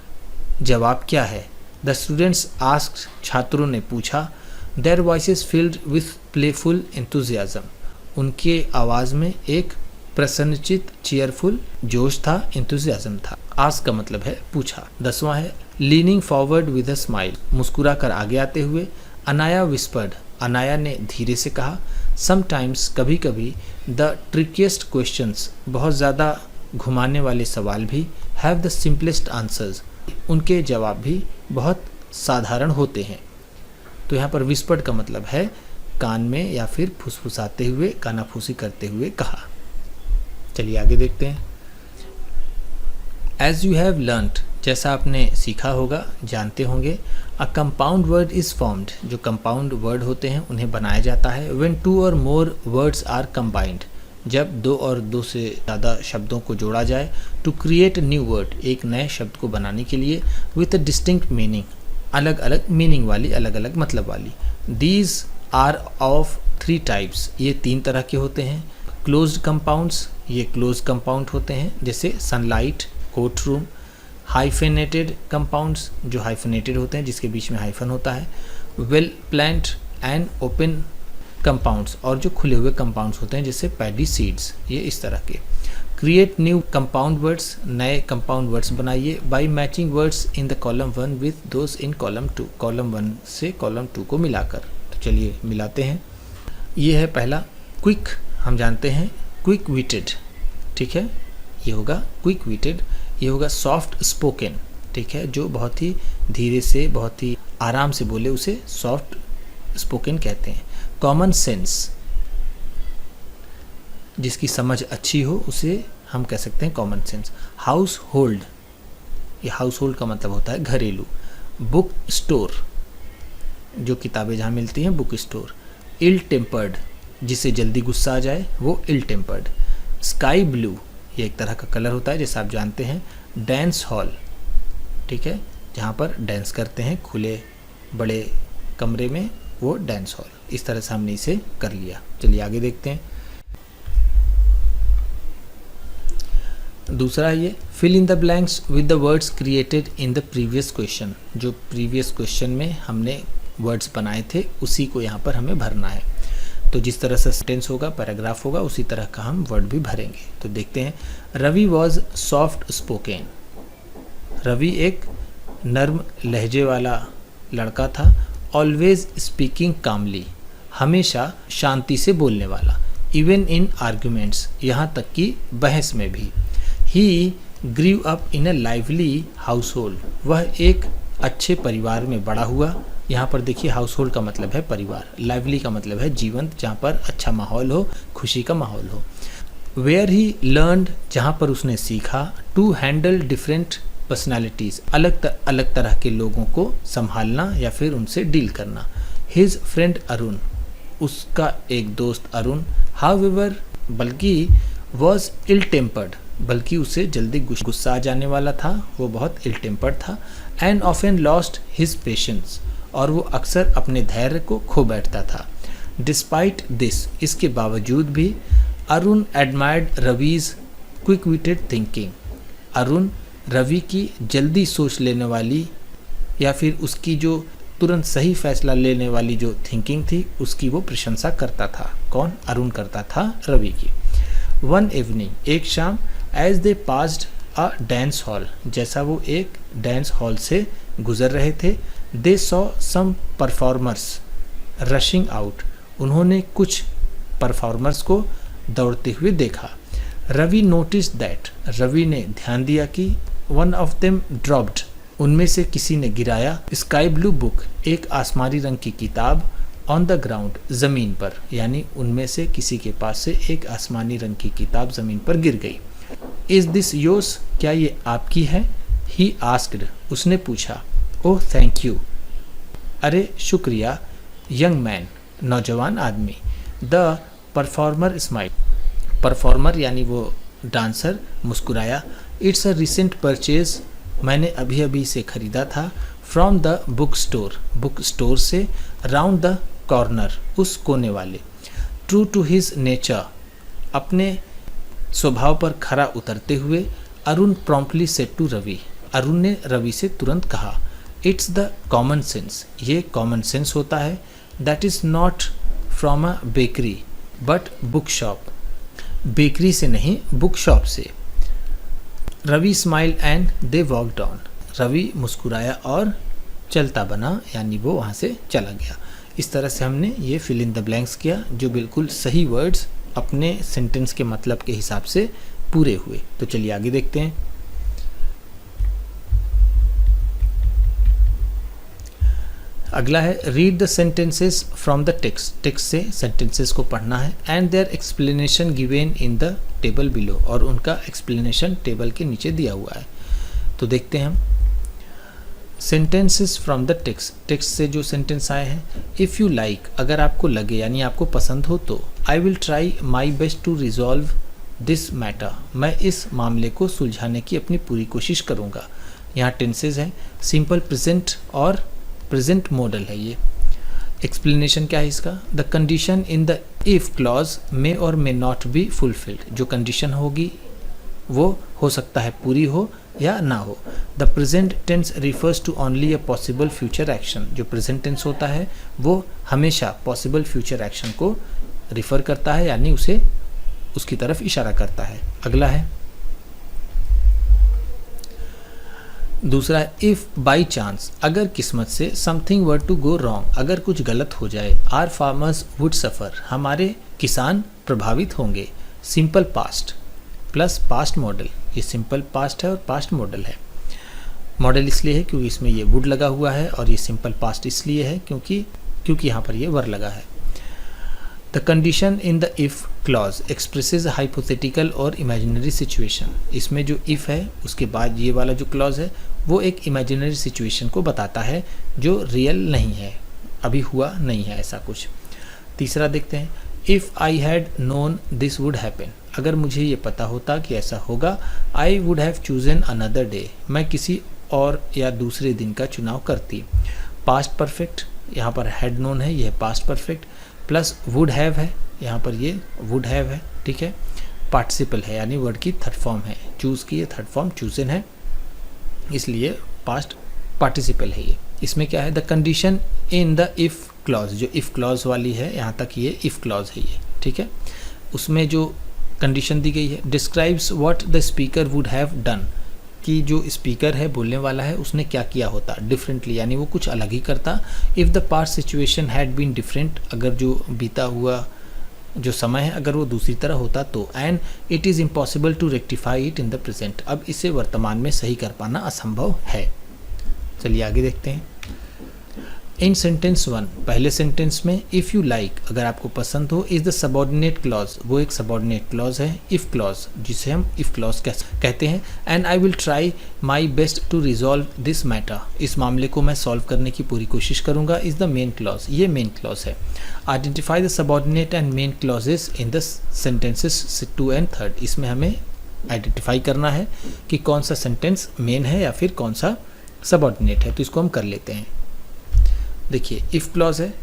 जवाब क्या है। द स्टूडेंट्स आस्क्ड, छात्रों ने पूछा। There voices filled with playful enthusiasm, उनके आवाज़ में एक प्रसन्नचित चीयरफुल जोश था, एंथुजियाज्म था। आस्क का मतलब है पूछा। 10वां है leaning forward with a smile, मुस्कुरा कर आगे आते हुए। अनाया विस्पर्ड, अनाया ने धीरे से कहा। समटाइम्स, कभी कभी। द ट्रिकिएस्ट क्वेश्चंस, बहुत ज़्यादा घुमाने वाले सवाल भी। हैव द सिंपलेस्ट आंसर्स, उनके जवाब भी बहुत साधारण होते हैं। तो यहाँ पर विस्पर्ड का मतलब है कान में या फिर फुसफुसाते हुए, कानाफूसी करते हुए कहा। चलिए आगे देखते हैं। एज यू हैव लर्नड, जैसा आपने सीखा होगा, जानते होंगे। A compound word is formed, जो कंपाउंड वर्ड होते हैं उन्हें बनाया जाता है। व्हेन टू और मोर वर्ड्स आर कंबाइंड, जब दो और दो से ज़्यादा शब्दों को जोड़ा जाए। टू क्रिएट न्यू वर्ड, एक नए शब्द को बनाने के लिए। विथ अ डिस्टिंक्ट मीनिंग, अलग अलग मीनिंग वाली, अलग अलग मतलब वाली। दीज आर ऑफ 3 टाइप्स, ये 3 तरह के होते हैं। क्लोज्ड कंपाउंड्स, ये क्लोज कंपाउंड होते हैं जैसे सनलाइट, कोर्ट रूम। हाइफेनेटेड कंपाउंड्स, जो हाइफेनेटेड होते हैं जिसके बीच में हाइफन होता है। Well planned and open compounds, और जो खुले हुए कंपाउंड्स होते हैं जैसे पैडी सीड्स, ये इस तरह के। क्रिएट न्यू कंपाउंड वर्ड्स, नए कंपाउंड वर्ड्स बनाइए। By matching words in the column 1 with those in column 2, column 1 से कॉलम 2 को मिलाकर। तो चलिए मिलाते हैं। ये है पहला क्विक, हम जानते हैं क्विक विटेड, ठीक है, ये होगा क्विक विटेड। ये होगा सॉफ्ट स्पोकन, ठीक है, जो बहुत ही धीरे से, बहुत ही आराम से बोले उसे सॉफ्ट स्पोकन कहते हैं। कॉमन सेंस, जिसकी समझ अच्छी हो उसे हम कह सकते हैं कॉमन सेंस। हाउस होल्ड, ये हाउस होल्ड का मतलब होता है घरेलू। बुक स्टोर, जो किताबें जहाँ मिलती हैं, बुक स्टोर। इल टेम्पर्ड, जिसे जल्दी गुस्सा आ जाए वो इल टेम्पर्ड। स्काई ब्लू, ये एक तरह का कलर होता है जैसे आप जानते हैं। डांस हॉल, ठीक है, जहाँ पर डांस करते हैं खुले बड़े कमरे में, वो डांस हॉल। इस तरह से हमने इसे कर लिया। चलिए आगे देखते हैं। दूसरा ये fill in the blanks with the words created in the previous question. जो प्रीवियस क्वेश्चन में हमने वर्ड्स बनाए थे उसी को यहाँ पर हमें भरना है। तो जिस तरह से सेंटेंस होगा, पैराग्राफ होगा, उसी तरह का हम वर्ड भी भरेंगे। तो देखते हैं। Ravi was soft spoken. Ravi एक नर्म लहजे वाला लड़का था। ऑलवेज स्पीकिंग कामली, हमेशा शांति से बोलने वाला। इवन इन आर्ग्यूमेंट्स, यहाँ तक कि बहस में भी। He grew up in a lively house hold, वह एक अच्छे परिवार में बड़ा हुआ। यहाँ पर देखिए हाउस होल्ड का मतलब है परिवार, लाइवली का मतलब है जीवंत, जहाँ पर अच्छा माहौल हो, खुशी का माहौल हो। वेयर ही लर्नड, जहाँ पर उसने सीखा। टू हैंडल डिफरेंट पर्सनैलिटीज़, अलग तरह के लोगों को संभालना या फिर उनसे डील करना। हिज फ्रेंड अरुण, उसका एक दोस्त अरुण। हाउएवर, बल्कि वॉज इल टेम्पर्ड, बल्कि उसे जल्दी गुस्सा आ जाने वाला था, वो बहुत इल टेम्पर्ड था। And often lost his patience, और वो अक्सर अपने धैर्य को खो बैठता था। डिस्पाइट दिस, इसके बावजूद भी। Arun admired Ravi's quick witted thinking, Arun Ravi की जल्दी सोच लेने वाली या फिर उसकी जो तुरंत सही फैसला लेने वाली जो थिंकिंग थी उसकी वो प्रशंसा करता था। कौन? अरुण करता था रवि की। वन इवनिंग, एक शाम। As they passed a dance hall, जैसा वो एक डांस हॉल से गुजर रहे थे। They saw some performers rushing out, उन्होंने कुछ परफॉर्मर्स को दौड़ते हुए देखा। रवि नोटिस दैट, रवि ने ध्यान दिया कि वन ऑफ देम ड्रॉप्ड, उनमें से किसी ने गिराया। स्काई ब्लू बुक, एक आसमानी रंग की किताब। ऑन द ग्राउंड, ज़मीन पर, यानी उनमें से किसी के पास से एक आसमानी रंग की किताब ज़मीन पर गिर गई। इज़ दिस योर्स, क्या ये आपकी है? ही आस्क्ड, उसने पूछा। ओह थैंक यू, अरे शुक्रिया। यंग मैन, नौजवान आदमी। द परफॉर्मर स्माइल, परफॉर्मर यानी वो डांसर मुस्कुराया। इट्स अ रिसेंट परचेज, मैंने अभी अभी इसे खरीदा था। From the book store, book store से। राउंड द कॉर्नर, उस कोने वाले। ट्रू टू हिज नेचर, अपने स्वभाव पर खरा उतरते हुए। Arun promptly said to Ravi, Arun ने रवि से तुरंत कहा। इट्स द कॉमन सेंस, ये कॉमन सेंस होता है। That is not from a bakery but book shop, bakery से नहीं बुक शॉप से। Ravi smile and they walked on, Ravi मुस्कुराया और चलता बना, यानी वो वहाँ से चला गया। इस तरह से हमने ये फिल इन द ब्लैंक्स किया, जो बिल्कुल सही वर्ड्स अपने सेंटेंस के मतलब के हिसाब से पूरे हुए। तो चलिए आगे देखते हैं। अगला है read the sentences from the text, text से सेंटेंसेस को पढ़ना है। And their explanation given in the table below, और उनका एक्सप्लेनेशन टेबल के नीचे दिया हुआ है। तो देखते हैं हम sentences from the text, text से जो सेंटेंस आए हैं। इफ़ यू लाइक, अगर आपको लगे यानी आपको पसंद हो तो। I will try my best to resolve this matter, मैं इस मामले को सुलझाने की अपनी पूरी कोशिश करूँगा। यहाँ टेंसेज हैं, सिंपल प्रेजेंट और प्रेजेंट मॉडल है ये। एक्सप्लेनेशन क्या है इसका? The condition in the if clause may और मे नॉट बी फुलफिल्ड, जो कंडीशन होगी वो हो सकता है पूरी हो या ना हो। The present tense refers to only a possible future action, जो प्रेजेंट टेंस होता है वो हमेशा पॉसिबल फ्यूचर एक्शन को रिफ़र करता है, यानी उसे उसकी तरफ इशारा करता है। अगला है दूसरा, इफ़ बाई चांस, अगर किस्मत से। Something were to go wrong, अगर कुछ गलत हो जाए। आर फार्मर्स वुड सफ़र, हमारे किसान प्रभावित होंगे। Simple past plus past model, ये सिंपल पास्ट है और पास्ट मॉडल है। मॉडल इसलिए है क्योंकि इसमें ये वुड लगा हुआ है, और ये सिंपल पास्ट इसलिए है क्योंकि यहाँ पर ये वर लगा है। The condition in the if clause expresses hypothetical और इमेजिनरी सिचुएशन। इसमें जो इफ़ है उसके बाद ये वाला जो क्लॉज है वो एक इमेजिनरी सिचुएशन को बताता है जो रियल नहीं है, अभी हुआ नहीं है ऐसा कुछ। तीसरा देखते हैं, if I had known this would happen. अगर मुझे ये पता होता कि ऐसा होगा, I would have chosen another day, मैं किसी और या दूसरे दिन का चुनाव करती। पास्ट परफेक्ट, यहाँ पर हैड नोन है, यह past perfect, plus would have है, यहाँ पर ये वुड हैव है, ठीक है। पार्टिसिपल है यानी वर्ड की थर्ड फॉर्म है, चूज़ की ये थर्ड फॉर्म चूजन है, इसलिए पास्ट पार्टिसिपल है ये। इसमें क्या है, the condition in the if clause, जो इफ़ क्लॉज वाली है यहाँ तक ये इफ़ क्लॉज है ये, ठीक है। उसमें जो कंडीशन दी गई है, describes what the speaker would have done, कि जो स्पीकर है बोलने वाला है उसने क्या किया होता डिफरेंटली, यानी वो कुछ अलग ही करता। If the past situation had been different, अगर जो बीता हुआ जो समय है अगर वो दूसरी तरह होता तो। And it is impossible to rectify it in the present, अब इसे वर्तमान में सही कर पाना असंभव है। चलिए आगे देखते हैं। इन सेंटेंस 1, पहले सेंटेंस में इफ़ यू लाइक, अगर आपको पसंद हो, इज़ द सबॉर्डिनेट क्लॉज, वो एक सबॉर्डिनेट क्लॉज है, इफ़ क्लॉज जिसे हम इफ़ क्लॉज कहते हैं। And I will try my best to resolve this matter, इस मामले को मैं सॉल्व करने की पूरी कोशिश करूंगा, इज़ द मेन क्लॉज, ये मेन क्लॉज है। Identify the subordinate and main clauses in the sentences 2 and 3, इसमें हमें आइडेंटिफाई करना है कि कौन सा सेंटेंस मेन है या फिर कौन सा सबॉर्डिनेट है, तो इसको हम कर लेते हैं। देखिए इफ़ क्लॉज है,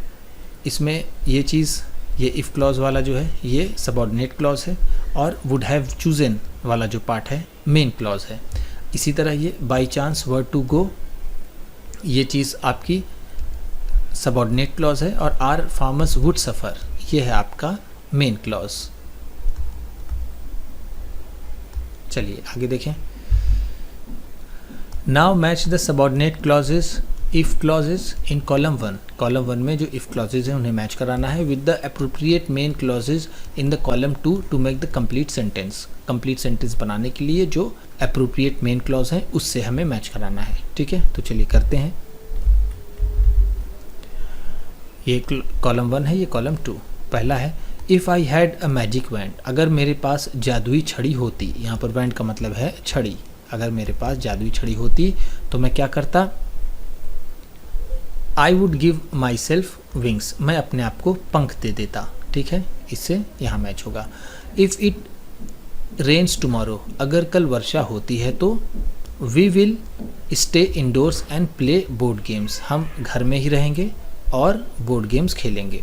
इसमें ये चीज़, ये इफ़ क्लॉज वाला जो है ये सबॉर्डिनेट क्लॉज है, और वुड हैव चूजन वाला जो पार्ट है मेन क्लॉज है। इसी तरह ये by chance were to go, ये चीज़ आपकी सबॉर्डिनेट क्लॉज है, और आर फार्मर्स वुड सफ़र, ये है आपका मेन क्लॉज। चलिए आगे देखें। Now match the subordinate clauses if clauses in column 1, column 1 में जो इफ़ क्लॉजेज हैं उन्हें मैच कराना है with the appropriate main clauses in the column 2 to make the complete sentence. Complete sentence बनाने के लिए जो अप्रोप्रिएट मेन क्लॉज है उससे हमें मैच कराना है, ठीक है। तो चलिए करते हैं। ये कॉलम 1 है, ये कॉलम 2। पहला है if I had a magic wand, अगर मेरे पास जादुई छड़ी होती, यहाँ पर वैंड का मतलब है छड़ी, अगर मेरे पास जादुई छड़ी होती तो मैं क्या करता, I would give my self wings, मैं अपने आप को पंख दे देता, ठीक है, इससे यहाँ मैच होगा। इफ़ इट रेन्स टुमारो, अगर कल वर्षा होती है तो we will stay indoors and play board games, हम घर में ही रहेंगे और बोर्ड गेम्स खेलेंगे।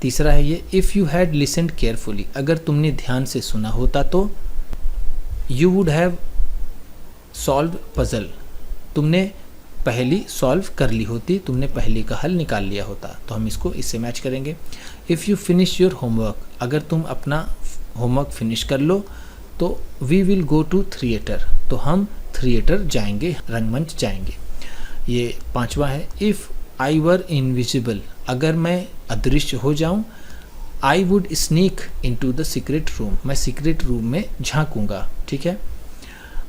तीसरा है ये if you had listened carefully, अगर तुमने ध्यान से सुना होता तो you would have solve puzzle, तुमने पहली सॉल्व कर ली होती, तुमने पहली का हल निकाल लिया होता, तो हम इसको इससे मैच करेंगे। If you finish your homework, अगर तुम अपना होमवर्क फिनिश कर लो तो we will go to theatre, तो हम थिएटर जाएंगे, रंगमंच जाएंगे। ये पांचवा है इफ़ आई वर इनविजिबल, अगर मैं अदृश्य हो जाऊं, I would sneak into the secret room, मैं सीक्रेट रूम में झांकूंगा, ठीक है।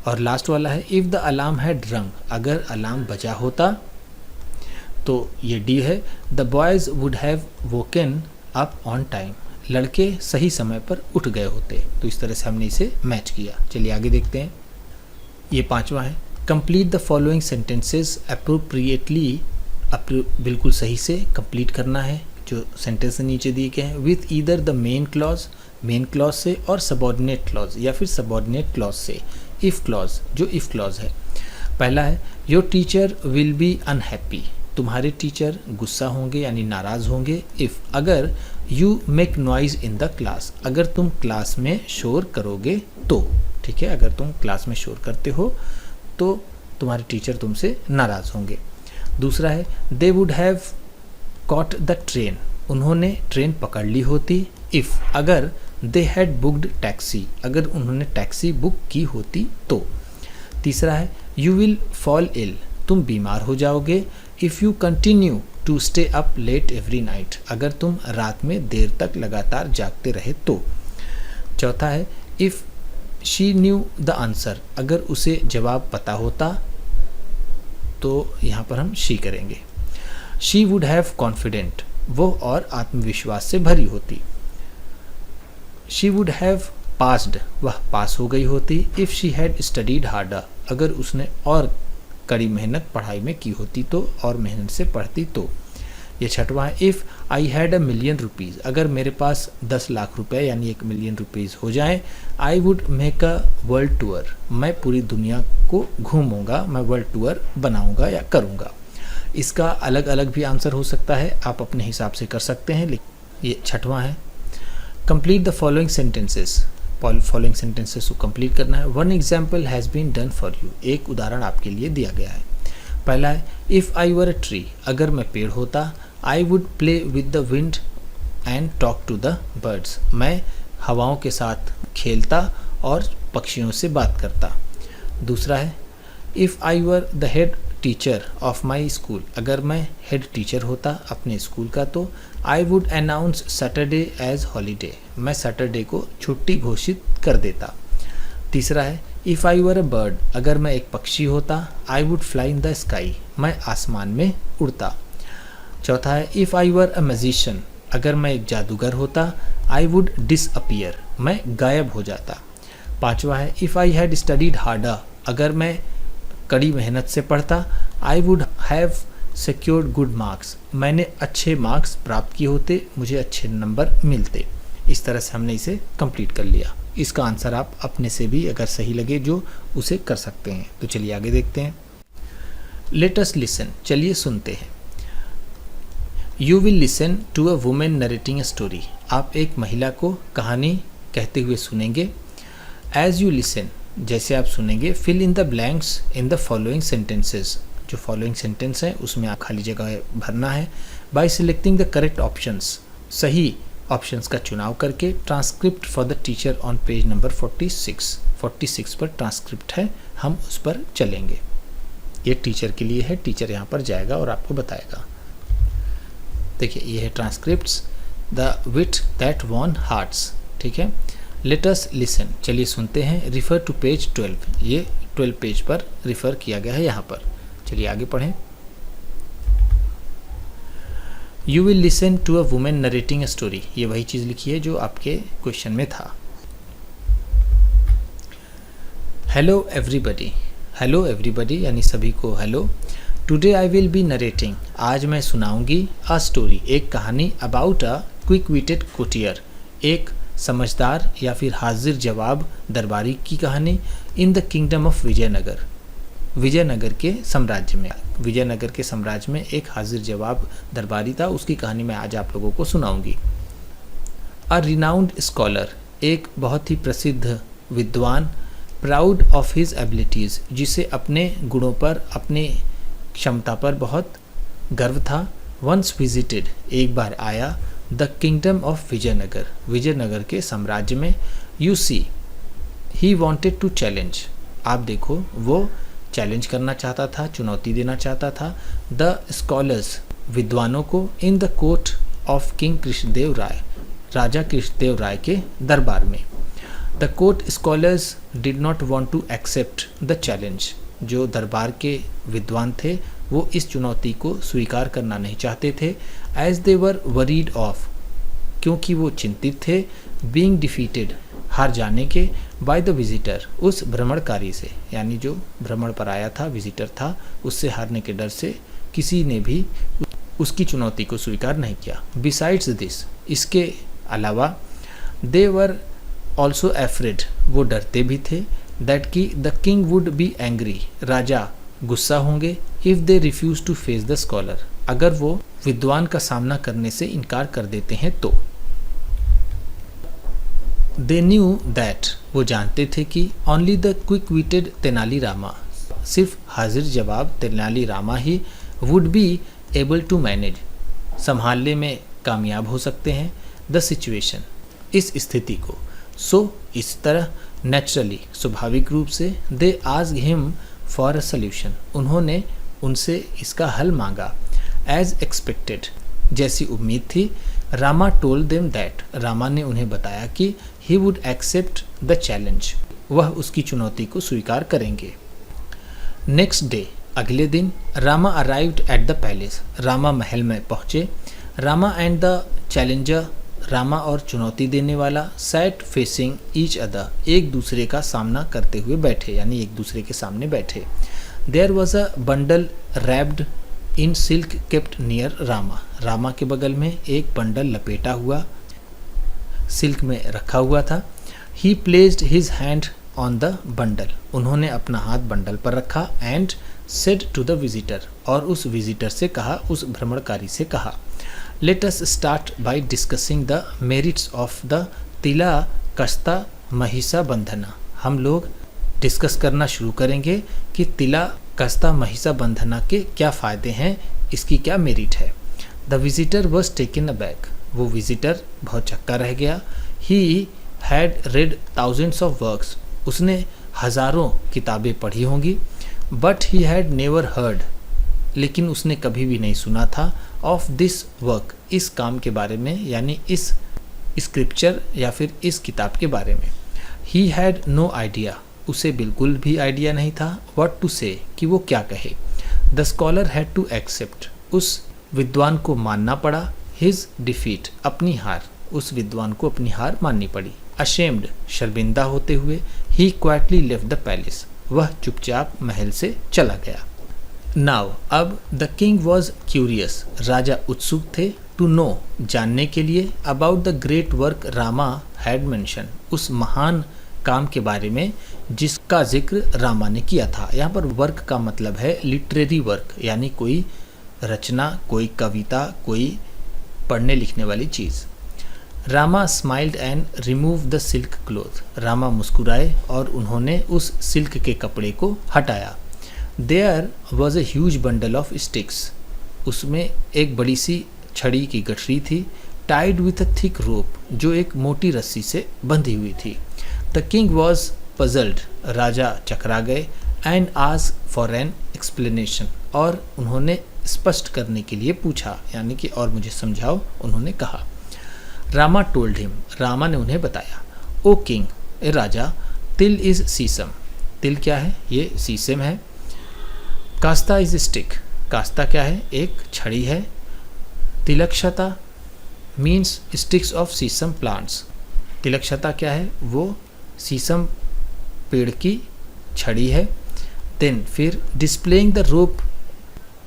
और लास्ट वाला है इफ़ द अलार्म हैड रंग, अगर अलार्म बजा होता, तो ये डी है the boys would have woken up on time, लड़के सही समय पर उठ गए होते। तो इस तरह से हमने इसे मैच किया। चलिए आगे देखते हैं। ये पांचवा है complete the following sentences appropriately, बिल्कुल सही से कंप्लीट करना है जो सेंटेंस नीचे दिए गए हैं, with either the main clause, main clause से, और सबॉर्डिनेट क्लॉज या फिर सबॉर्डिनेट क्लॉज से, इफ़ क्लॉज जो इफ़ क्लॉज है। पहला है your teacher will be unhappy, तुम्हारे टीचर गुस्सा होंगे यानी नाराज़ होंगे, इफ़ अगर you make noise in the class, अगर तुम क्लास में शोर करोगे तो, ठीक है, अगर तुम क्लास में शोर करते हो तो तुम्हारे टीचर तुमसे नाराज़ होंगे। दूसरा है they would have caught the train, उन्होंने ट्रेन पकड़ ली होती, इफ़ अगर दे हैड बुक्ड टैक्सी, अगर उन्होंने टैक्सी बुक की होती तो। तीसरा है यू विल फॉल इल, तुम बीमार हो जाओगे, if you continue to stay up late every night, अगर तुम रात में देर तक लगातार जागते रहे तो। चौथा है if she knew the answer, अगर उसे जवाब पता होता तो यहाँ पर हम शी करेंगे। शी वुड हैव कॉन्फिडेंट, वो और आत्मविश्वास से भरी होती। शी वुड हैव पास्ड, वह पास हो गई होती, if she had studied harder, अगर उसने और कड़ी मेहनत पढ़ाई में की होती तो, और मेहनत से पढ़ती तो। ये छठवां है, इफ़ आई हैड $1,000,000 रुपीज़, अगर मेरे पास 10 लाख रुपए यानी 1,000,000 रुपीज़ हो जाएं, I would make a world tour, मैं पूरी दुनिया को घूमूंगा, मैं वर्ल्ड टूर बनाऊंगा या करूंगा। इसका अलग अलग भी आंसर हो सकता है, आप अपने हिसाब से कर सकते हैं। लेकिन ये छठवां है, complete the following sentences, following sentences को कंप्लीट करना है। One example has been done for you, एक उदाहरण आपके लिए दिया गया है। पहला है, if I were a tree, अगर मैं पेड़ होता, I would play with the wind and talk to the birds, मैं हवाओं के साथ खेलता और पक्षियों से बात करता। दूसरा है, if I were the head teacher of my school, अगर मैं हेड टीचर होता अपने स्कूल का तो I would announce Saturday as holiday, मैं सैटरडे को छुट्टी घोषित कर देता। तीसरा है, if I were a bird, अगर मैं एक पक्षी होता, I would fly in the sky, मैं आसमान में उड़ता। चौथा है, if I were a magician, अगर मैं एक जादूगर होता, आई वुड डिसअपियर, मैं गायब हो जाता। पांचवा है, if I had studied harder, अगर मैं कड़ी मेहनत से पढ़ता, आई would have secured good marks, मैंने अच्छे मार्क्स प्राप्त किए होते, मुझे अच्छे नंबर मिलते। इस तरह से हमने इसे कंप्लीट कर लिया। इसका आंसर आप अपने से भी अगर सही लगे जो उसे कर सकते हैं। तो चलिए आगे देखते हैं। लेट अस लिसन, चलिए सुनते हैं। You will listen to a women narrating a story, आप एक महिला को कहानी कहते हुए सुनेंगे। एज यू लिसन, जैसे आप सुनेंगे, fill in the blanks in the following sentences, जो फॉलोइंग सेंटेंस है उसमें आप खाली जगह भरना है। By selecting the correct options, सही ऑप्शंस का चुनाव करके। Transcript for the teacher on page number 46 पर ट्रांसक्रिप्ट है, हम उस पर चलेंगे। ये टीचर के लिए है, टीचर यहाँ पर जाएगा और आपको बताएगा। देखिए ये है transcripts, the wheat that won hearts, ठीक है। लेट अस लिसन, चलिए सुनते हैं। रिफ़र टू पेज 12, ये 12 पेज पर रिफ़र किया गया है यहाँ पर। चलिए आगे पढ़ें। You will listen to a women narrating a story, ये वही चीज़ लिखी है जो आपके क्वेश्चन में था। हेलो एवरीबडी, हेलो एवरीबडी यानी सभी को hello. Today I will be narrating, आज मैं सुनाऊंगी अ स्टोरी, एक कहानी about a quick witted courtier, एक समझदार या फिर हाजिर जवाब दरबारी की कहानी। In the kingdom of Vijayanagar, Vijayanagar के साम्राज्य में, विजयनगर के साम्राज्य में एक हाजिर जवाब दरबारी था, उसकी कहानी मैं आज आप लोगों को सुनाऊंगी। अ रिनाउंड स्कॉलर, एक बहुत ही प्रसिद्ध विद्वान, प्राउड ऑफ हिज एबिलिटीज़, जिसे अपने गुणों पर, अपने क्षमता पर बहुत गर्व था। वंस विजिटेड, एक बार आया, the kingdom of Vijayanagar, Vijayanagar के साम्राज्य में। You see he wanted to challenge, आप देखो वो चैलेंज करना चाहता था, चुनौती देना चाहता था। द स्कॉलर्स, विद्वानों को। In the court of king Krishnadeva Raya, राजा कृष्णदेव राय के दरबार में। The court scholars did not want to accept the challenge, जो दरबार के विद्वान थे वो इस चुनौती को स्वीकार करना नहीं चाहते थे। As they were worried of, क्योंकि वो चिंतित थे। बीइंग डिफीटेड, हार जाने के। बाय द विजिटर, उस भ्रमणकारी से, यानी जो भ्रमण पर आया था, विजिटर था, उससे हारने के डर से किसी ने भी उसकी चुनौती को स्वीकार नहीं किया। बिसाइड्स दिस, इसके अलावा। दे वर ऑल्सो एफ्रेड, वो डरते भी थे। दैट कि the king would be angry, राजा गुस्सा होंगे। If they refuse to face the scholar, अगर वो विद्वान का सामना करने से इनकार कर देते हैं तो। दे न्यू दैट, वो जानते थे कि only the quick witted Tenali Rama, सिर्फ हाजिर जवाब तेनाली रामा ही would be able to manage, संभालने में कामयाब हो सकते हैं। द सिचुएशन, इस स्थिति को। सो इस तरह, नेचुरली, स्वाभाविक रूप से। They asked him for a solution, उन्होंने उनसे इसका हल मांगा। एज एक्सपेक्टेड, जैसी उम्मीद थी। Rama told them that, Rama ने उन्हें बताया कि he would accept the challenge, वह उसकी चुनौती को स्वीकार करेंगे। नेक्स्ट डे, अगले दिन। Rama arrived at the palace, Rama महल में पहुँचे। Rama and the challenger Rama और चुनौती देने वाला, सैट फेसिंग ईच अदर, एक दूसरे का सामना करते हुए बैठे, यानी एक दूसरे के सामने बैठे। There was a bundle wrapped in silk kept near Rama, Rama के बगल में एक बंडल लपेटा हुआ सिल्क में रखा हुआ था। He placed his hand on the bundle, उन्होंने अपना हाथ बंडल पर रखा। And said to the visitor, और उस विजिटर से कहा, उस भ्रमणकारी से कहा, let us start by discussing the merits of the तिला कस्ता महिषा बंधना, हम लोग डिस्कस करना शुरू करेंगे कि तिला कस्ता महिषा बंधना के क्या फ़ायदे हैं, इसकी क्या मेरिट है। The visitor was taken aback, वो विजिटर बहुत चक्का रह गया। He had read thousands of works, उसने हज़ारों किताबें पढ़ी होंगी। But he had never heard, लेकिन उसने कभी भी नहीं सुना था, ऑफ दिस वर्क, इस काम के बारे में, यानी इस स्क्रिप्चर या फिर इस किताब के बारे में। ही हैड नो आइडिया, उसे बिल्कुल भी आइडिया नहीं था, व्हाट टू से, कि वो क्या कहे। The scholar had to accept, उस विद्वान को मानना पड़ा। हिज डिफीट, अपनी हार, उस विद्वान को अपनी हार माननी पड़ी। अशेम्ड, शर्मिंदा होते हुए। ही क्वाइटली लेफ्ट द पैलेस, वह चुपचाप महल से चला गया। नाउ, अब द किंग वॉज क्यूरियस, राजा उत्सुक थे, टू नो, जानने के लिए, about the great work Rama had mention, उस महान काम के बारे में जिसका जिक्र रामा ने किया था। यहाँ पर वर्क का मतलब है लिटरेरी वर्क, यानी कोई रचना, कोई कविता, कोई पढ़ने लिखने वाली चीज़। Rama smiled and remove the silk cloth, Rama मुस्कुराए और उन्होंने उस सिल्क के कपड़े को हटाया। There was a huge bundle of sticks, उसमें एक बड़ी सी छड़ी की गठरी थी। Tied with a thick rope, जो एक मोटी रस्सी से बंधी हुई थी। द किंग वॉज पजल्ड, राजा चकरा गए। And asked for an explanation, और उन्होंने स्पष्ट करने के लिए पूछा, यानी कि और मुझे समझाओ, उन्होंने कहा। रामा टोल्ड हिम, रामा ने उन्हें बताया। ओ किंग, ए राजा, तिल इज सीसम, तिल क्या है, ये सीसम है। कास्ता इज स्टिक, कास्ता क्या है, एक छड़ी है। Tilakshata means sticks of sesame plants, तिलक्षता क्या है, वो सीसम पेड़ की छड़ी है। देन फिर डिस्प्लेइंग द रोप,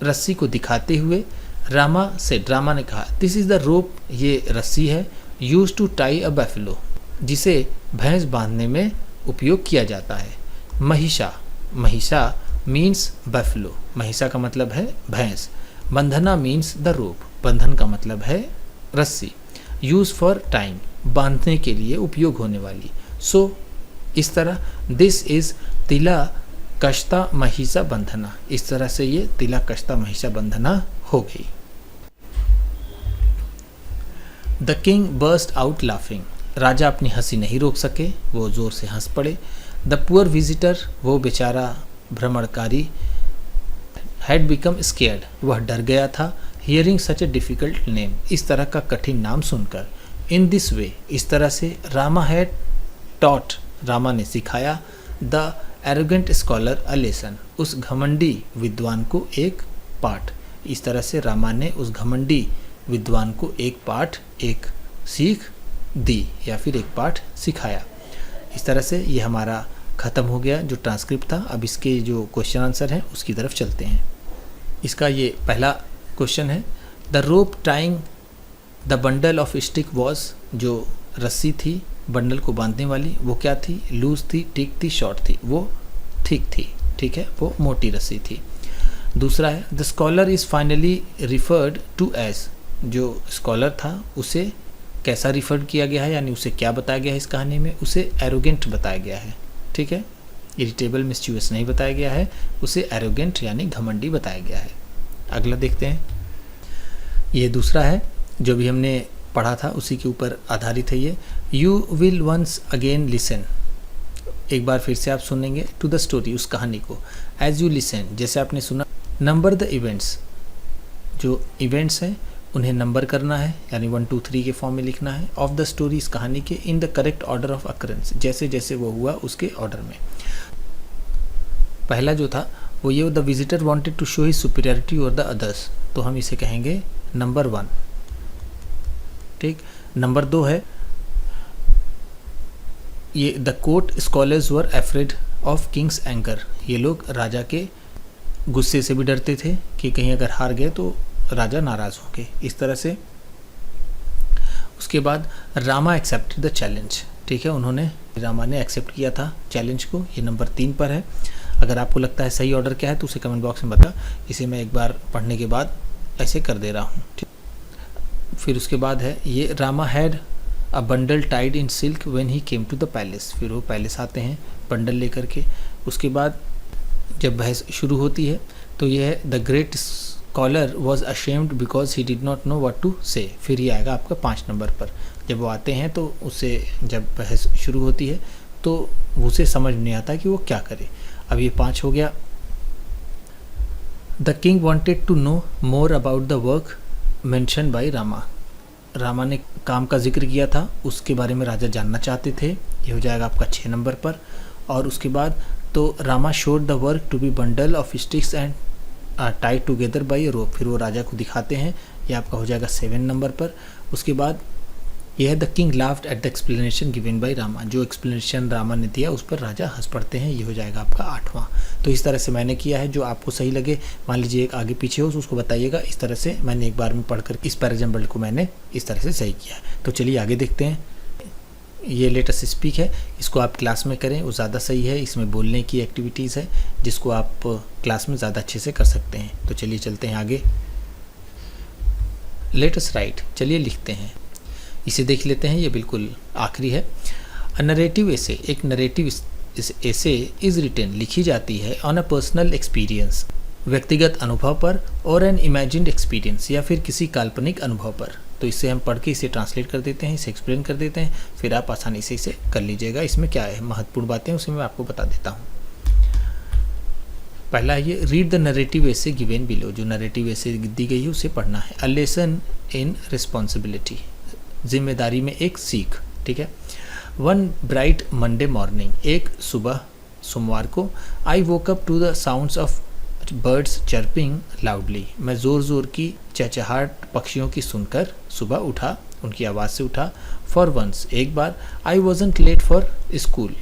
रस्सी को दिखाते हुए, रामा से, रामा ने कहा, दिस इज़ द रोप, ये रस्सी है, यूज टू टाई अ बैफलो, जिसे भैंस बांधने में उपयोग किया जाता है। महिषा, महिषा मीन्स बैफलो, महिषा का मतलब है भैंस। बंधना मीन्स द रोप, बंधन का मतलब है रस्सी। यूज फॉर टाइम, बांधने के लिए उपयोग होने वाली। सो इस तरह दिस इज तिला कश्ता महिषा बंधना, इस तरह से ये तिला कश्ता महिषा बंधना हो गई। The king burst out laughing, राजा अपनी हंसी नहीं रोक सके, वो जोर से हंस पड़े। द पुअर विजिटर, वो बेचारा भ्रमणकारी, हैड बिकम स्केयर्ड, वह डर गया था। Hearing such a difficult name, इस तरह का कठिन नाम सुनकर। इन दिस वे, इस तरह से। रामा हैड टॉट, रामा ने सिखाया। The arrogant scholar a lesson, उस घमंडी विद्वान को एक पाठ, इस तरह से रामा ने उस घमंडी विद्वान को एक पाठ, एक सीख दी या फिर एक पाठ सिखाया। इस तरह से ये हमारा ख़त्म हो गया जो ट्रांसक्रिप्ट था। अब इसके जो क्वेश्चन आंसर हैं उसकी तरफ चलते हैं। इसका ये पहला क्वेश्चन है, the rope tying the bundle of stick was, जो रस्सी थी बंडल को बांधने वाली वो क्या थी, लूज थी, थिक थी, शॉर्ट थी, वो थिक थी, ठीक है, वो मोटी रस्सी थी। दूसरा है, the scholar is finally referred to as, जो स्कॉलर था उसे कैसा रिफर्ड किया गया है, यानी उसे क्या बताया गया है इस कहानी में, उसे एरोगेंट बताया गया है, ठीक है, इरिटेबल मिस्चुअस नहीं बताया गया है, उसे एरोगेंट यानी घमंडी बताया गया है। अगला देखते हैं, ये दूसरा है जो भी हमने पढ़ा था उसी के ऊपर आधारित है ये। You will once again listen, एक बार फिर से आप सुनेंगे, टू द स्टोरी, उस कहानी को, एज यू लिसन, जैसे आपने सुना। नंबर द इवेंट्स, जो इवेंट्स हैं उन्हें नंबर करना है, यानी 1 2 3 के फॉर्म में लिखना है। ऑफ द स्टोरी, इस कहानी के, in the correct order of occurrence, जैसे जैसे वो हुआ उसके ऑर्डर में। पहला जो था वो ये, the visitor wanted to show his superiority over the others, तो हम इसे कहेंगे नंबर 1, ठीक। नंबर 2 है ये the court scholars were afraid of Kings anger. ये लोग राजा के गुस्से से भी डरते थे कि कहीं अगर हार गए तो राजा नाराज़ होंगे, इस तरह से। उसके बाद रामा एक्सेप्टेड द चैलेंज, ठीक है, उन्होंने रामा ने एक्सेप्ट किया था चैलेंज को। ये नंबर 3 पर है। अगर आपको लगता है सही ऑर्डर क्या है तो उसे कमेंट बॉक्स में बता, इसे मैं एक बार पढ़ने के बाद ऐसे कर दे रहा हूँ। फिर उसके बाद है ये Rama had a bundle tied in silk when he came to the palace. फिर वो पैलेस आते हैं बंडल लेकर के। उसके बाद जब बहस शुरू होती है तो ये है the great scholar was ashamed because he did not know what to say. फिर ये आएगा आपका 5 नंबर पर। जब वो आते हैं तो उससे जब बहस शुरू होती है तो उसे समझ नहीं आता कि वो क्या करे। अब ये 5 हो गया। The king wanted to know more about the work mention by Rama. Rama ने काम का जिक्र किया था, उसके बारे में राजा जानना चाहते थे। ये हो जाएगा आपका 6 नंबर पर। और उसके बाद तो Rama showed the work to be bundle of sticks and tied together by a rope. फिर वो राजा को दिखाते हैं, ये आपका हो जाएगा 7 नंबर पर। उसके बाद यह है the king laughed at the explanation given by Rama. जो एक्सप्लेनेशन रामा ने दिया उस पर राजा हंस पड़ते हैं। ये हो जाएगा आपका 8वां। तो इस तरह से मैंने किया है। जो आपको सही लगे, मान लीजिए एक आगे पीछे हो तो उसको बताइएगा। इस तरह से मैंने एक बार में पढ़कर इस पैराजम्बल को मैंने इस तरह से सही किया है। तो चलिए आगे देखते हैं। ये लेटेस्ट स्पीक है, इसको आप क्लास में करें, वो ज़्यादा सही है। इसमें बोलने की एक्टिविटीज़ है जिसको आप क्लास में ज़्यादा अच्छे से कर सकते हैं। तो चलिए चलते हैं आगे। लेटेस्ट राइट, चलिए लिखते हैं, इसे देख लेते हैं। ये बिल्कुल आखिरी है। अ नरेटिव एसे, एक नरेटिव एसे इज़ रिटन, लिखी जाती है ऑन अ पर्सनल एक्सपीरियंस, व्यक्तिगत अनुभव पर, और एन इमेजिन्ड एक्सपीरियंस, या फिर किसी काल्पनिक अनुभव पर। तो इससे हम पढ़ के इसे ट्रांसलेट कर देते हैं, इसे एक्सप्लेन कर देते हैं, फिर आप आसानी से इसे कर लीजिएगा। इसमें क्या है महत्वपूर्ण बातें उसे मैं आपको बता देता हूँ। पहला ये read the narrative essay given below, जो नरेटिव एसे दी गई है उसे पढ़ना है। अ लेसन इन रिस्पॉन्सिबिलिटी, जिम्मेदारी में एक सीख, ठीक है। वन ब्राइट मंडे मॉर्निंग, एक सुबह सोमवार को, I woke up to the sounds of birds chirping loudly, मैं ज़ोर ज़ोर की चहचहाट पक्षियों की सुनकर सुबह उठा, उनकी आवाज़ से उठा। फॉर वंस, एक बार, I wasn't late for school,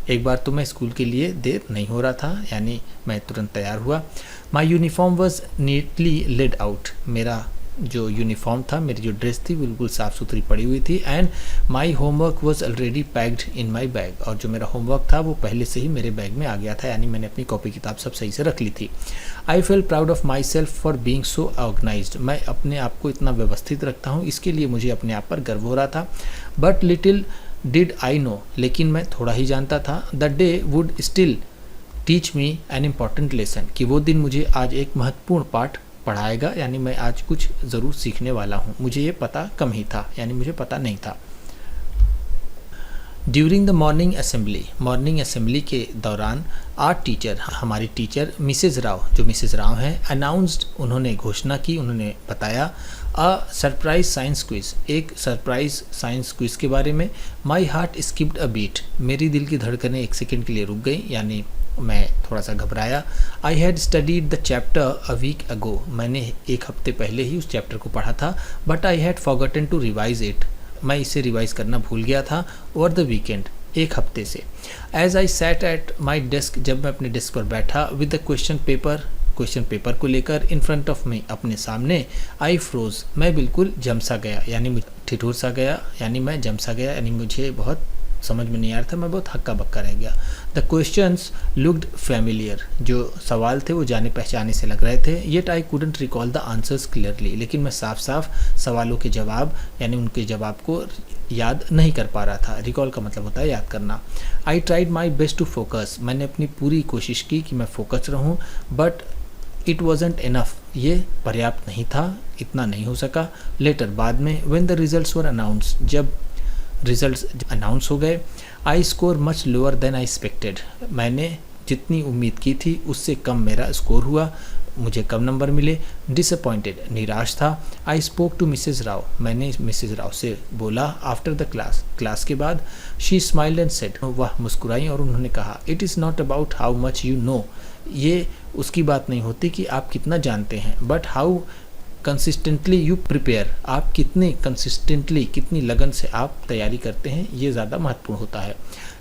एक बार तो मैं स्कूल के लिए देर नहीं हो रहा था, यानी मैं तुरंत तैयार हुआ। My uniform was neatly laid out, मेरा जो यूनिफॉर्म था, मेरी जो ड्रेस थी बिल्कुल साफ़ सुथरी पड़ी हुई थी। And my homework was already packed in my bag, और जो मेरा होमवर्क था वो पहले से ही मेरे बैग में आ गया था, यानी मैंने अपनी कॉपी किताब सब सही से रख ली थी। I feel proud of myself for being so organised, मैं अपने आप को इतना व्यवस्थित रखता हूँ, इसके लिए मुझे अपने आप पर गर्व हो रहा था। But little did I know, लेकिन मैं थोड़ा ही जानता था, the day would still teach me an important lesson, कि वो दिन मुझे आज एक महत्वपूर्ण पाठ पढ़ाएगा, यानी मैं आज कुछ ज़रूर सीखने वाला हूँ। मुझे ये पता कम ही था, यानी मुझे पता नहीं था। During the morning assembly, morning assembly के दौरान आर टीचर, हमारी टीचर मिसेज़ राव, जो मिसेज़ राव हैं, अनाउंस्ड, उन्होंने घोषणा की, उन्होंने बताया, अ सरप्राइज साइंस क्विज़, एक सरप्राइज साइंस क्विज़ के बारे में। My heart skipped a beat, मेरी दिल की धड़कनें एक सेकेंड के लिए रुक गई, यानी मैं थोड़ा सा घबराया। I had studied the chapter a week ago, मैंने एक हफ्ते पहले ही उस चैप्टर को पढ़ा था। But I had forgotten to revise it, मैं इसे रिवाइज करना भूल गया था ओवर द वीकेंड, एक हफ्ते से। As I sat at my desk, जब मैं अपने डेस्क पर बैठा, विद द क्वेश्चन पेपर को लेकर, इन फ्रंट ऑफ मी, अपने सामने, आई फ्रोज, मैं बिल्कुल जम सा गया, यानी ठिठुर सा गया, यानी मैं जम सा गया, यानी मुझे बहुत समझ में नहीं आ रहा था, मैं बहुत हक्का बक्का रह गया। द क्वेश्चंस लुक्ड फैमिलियर, जो सवाल थे वो जाने पहचाने से लग रहे थे। Yet I couldn't recall the answers clearly, लेकिन मैं साफ साफ सवालों के जवाब, यानी उनके जवाब को याद नहीं कर पा रहा था। रिकॉल का मतलब होता है याद करना। I tried my best to focus, मैंने अपनी पूरी कोशिश की कि मैं फोकस रहूँ, बट इट वॉजेंट इनफ, ये पर्याप्त नहीं था, इतना नहीं हो सका। लेटर, बाद में, when the results were announce, जब रिजल्ट्स अनाउंस हो गए, I score much lower than I expected, मैंने जितनी उम्मीद की थी उससे कम मेरा स्कोर हुआ, मुझे कम नंबर मिले। डिसअपॉइंटेड, निराश था। I spoke to Mrs Rao, मैंने मिसेज़ राव से बोला। आफ्टर द क्लास के बाद, शी स्माइल्ड एंड सेड, वह मुस्कुराई और उन्होंने कहा, it is not about how much you know, ये उसकी बात नहीं होती कि आप कितना जानते हैं, but how consistently you prepare, आप कितने कंसिस्टेंटली, कितनी लगन से आप तैयारी करते हैं, ये ज़्यादा महत्वपूर्ण होता है।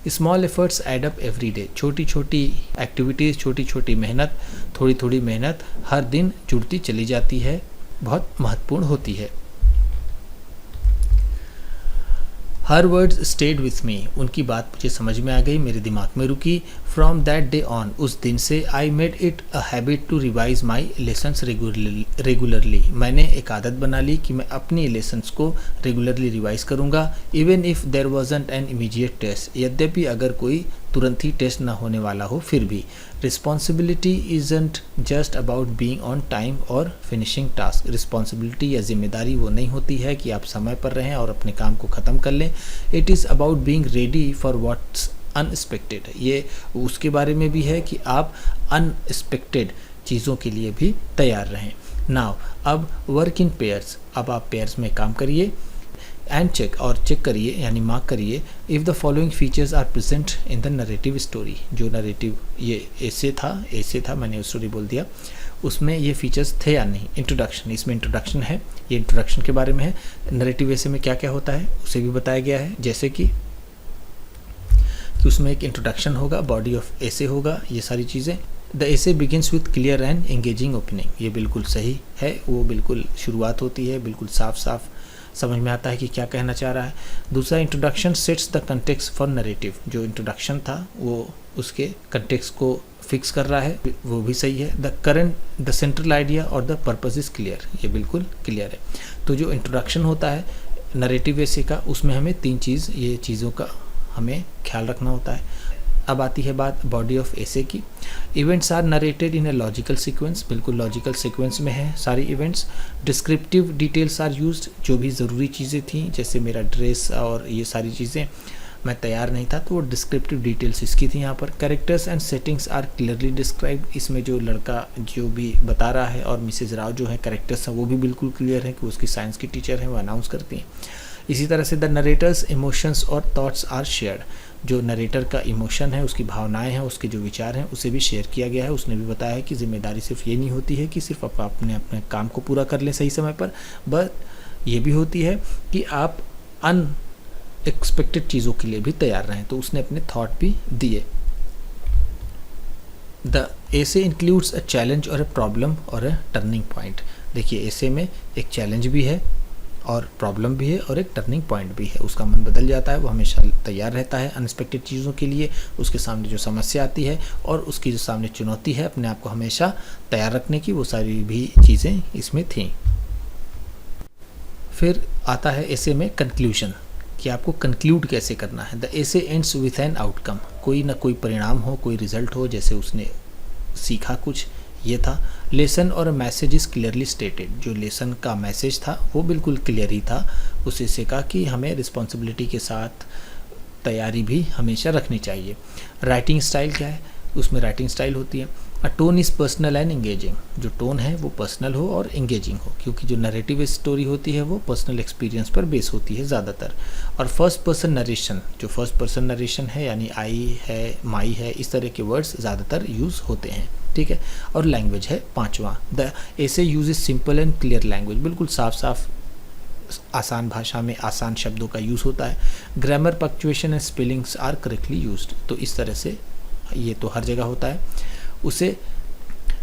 Small efforts add up every day, छोटी छोटी एक्टिविटीज़, छोटी छोटी मेहनत, थोड़ी थोड़ी मेहनत हर दिन जुड़ती चली जाती है, बहुत महत्वपूर्ण होती है। हर वर्ड्स स्टेड विथ मी, उनकी बात मुझे समझ में आ गई, मेरे दिमाग में रुकी। फ्रॉम दैट डे ऑन, उस दिन से I made it a habit to revise my lessons regularly, मैंने एक आदत बना ली कि मैं अपनी लेसन्स को रेगुलरली रिवाइज करूँगा। Even if there wasn't an immediate test, यद्यपि अगर कोई तुरंत ही टेस्ट ना होने वाला हो फिर भी। Responsibility isn't just about being on time और फिनिशिंग टास्क, रिस्पॉन्सिबिलिटी या जिम्मेदारी वो नहीं होती है कि आप समय पर रहें और अपने काम को ख़त्म कर लें। It is about being ready for what's unexpected, ये उसके बारे में भी है कि आप अनएक्सपेक्टेड चीज़ों के लिए भी तैयार रहें। नाउ अब वर्क इन पेयर्स, अब आप पेयर्स में काम करिए। एंड चेक, और चेक करिए यानी मार्क करिए, if the following features are present in the narrative story, जो नरेटिव ये ऐसे था मैंने स्टोरी बोल दिया, उसमें ये फीचर्स थे या नहीं। इंट्रोडक्शन, इसमें इंट्रोडक्शन है, ये इंट्रोडक्शन के बारे में है। नरेटिव ऐसे में क्या क्या होता है उसे भी बताया गया है, जैसे कि उसमें एक इंट्रोडक्शन होगा, बॉडी ऑफ ऐसे होगा, ये सारी चीज़ें। द ऐसे begins with clear and engaging opening, ये बिल्कुल सही है, वो बिल्कुल शुरुआत होती है, बिल्कुल साफ साफ समझ में आता है कि क्या कहना चाह रहा है। दूसरा, introduction sets the context for narrative, जो इंट्रोडक्शन था वो उसके कंटेक्स्ट को फिक्स कर रहा है, वो भी सही है। द सेंट्रल आइडिया और द पर्पस इज क्लियर, ये बिल्कुल क्लियर है। तो जो इंट्रोडक्शन होता है नरेटिव ऐसे का, उसमें हमें ये चीज़ों का हमें ख्याल रखना होता है। अब आती है बात बॉडी ऑफ ऐसे की। Events are narrated in a logical sequence, बिल्कुल लॉजिकल सीक्वेंस में है सारी events. Descriptive details are used, जो भी ज़रूरी चीज़ें थी, जैसे मेरा ड्रेस और ये सारी चीज़ें, मैं तैयार नहीं था तो वो डिस्क्रिप्टिव डिटेल्स इसकी थी यहाँ पर। Characters and settings are clearly described, इसमें जो लड़का जो भी बता रहा है और मिसेज राव जो है कैरेक्टर्स हैं वो भी बिल्कुल क्लियर है कि उसकी साइंस की टीचर हैं, वो अनाउंस करती हैं। इसी तरह से द नरेटर्स इमोशंस और थॉट्स आर शेयर्ड, जो नरेटर का इमोशन है, उसकी भावनाएं हैं, उसके जो विचार हैं, उसे भी शेयर किया गया है। उसने भी बताया है कि जिम्मेदारी सिर्फ ये नहीं होती है कि सिर्फ आप अपने काम को पूरा कर लें सही समय पर, बट ये भी होती है कि आप अनएक्सपेक्टेड चीज़ों के लिए भी तैयार रहें। तो उसने अपने थॉट भी दिए। द ऐसे इंक्लूड्स अ चैलेंज और अ प्रॉब्लम और अ टर्निंग पॉइंट। देखिए ऐसे में एक चैलेंज भी है और प्रॉब्लम भी है और एक टर्निंग पॉइंट भी है। उसका मन बदल जाता है, वो हमेशा तैयार रहता है अनएक्सपेक्टेड चीज़ों के लिए। उसके सामने जो समस्या आती है और उसकी जो सामने चुनौती है, अपने आप को हमेशा तैयार रखने की, वो सारी भी चीज़ें इसमें थीं। फिर आता है ऐसे में कंक्लूजन, कि आपको कंक्लूड कैसे करना है। द ऐसे एंड्स विथ एन आउटकम, कोई ना कोई परिणाम हो, कोई रिजल्ट हो, जैसे उसने सीखा कुछ, ये था। लेसन और मैसेज इज़ क्लियरली स्टेटेड, जो लेसन का मैसेज था वो बिल्कुल क्लियर ही था। उसे सीखा कि हमें रिस्पॉन्सिबिलिटी के साथ तैयारी भी हमेशा रखनी चाहिए। राइटिंग स्टाइल क्या है, उसमें राइटिंग स्टाइल होती है a tone is personal and engaging, जो टोन है वो पर्सनल हो और एंगेजिंग हो, क्योंकि जो नैरेटिव स्टोरी होती है वो पर्सनल एक्सपीरियंस पर बेस होती है ज़्यादातर। और फर्स्ट पर्सन नरेशन, जो फर्स्ट पर्सन नरेशन है यानी आई है, माई है, इस तरह के वर्ड्स ज़्यादातर यूज़ होते हैं, ठीक है। और लैंग्वेज है पांचवा, द ऐसे use is simple and clear language, बिल्कुल साफ साफ आसान भाषा में आसान शब्दों का यूज़ होता है। Grammar, punctuation and spellings are correctly used, तो इस तरह से ये तो हर जगह होता है, उसे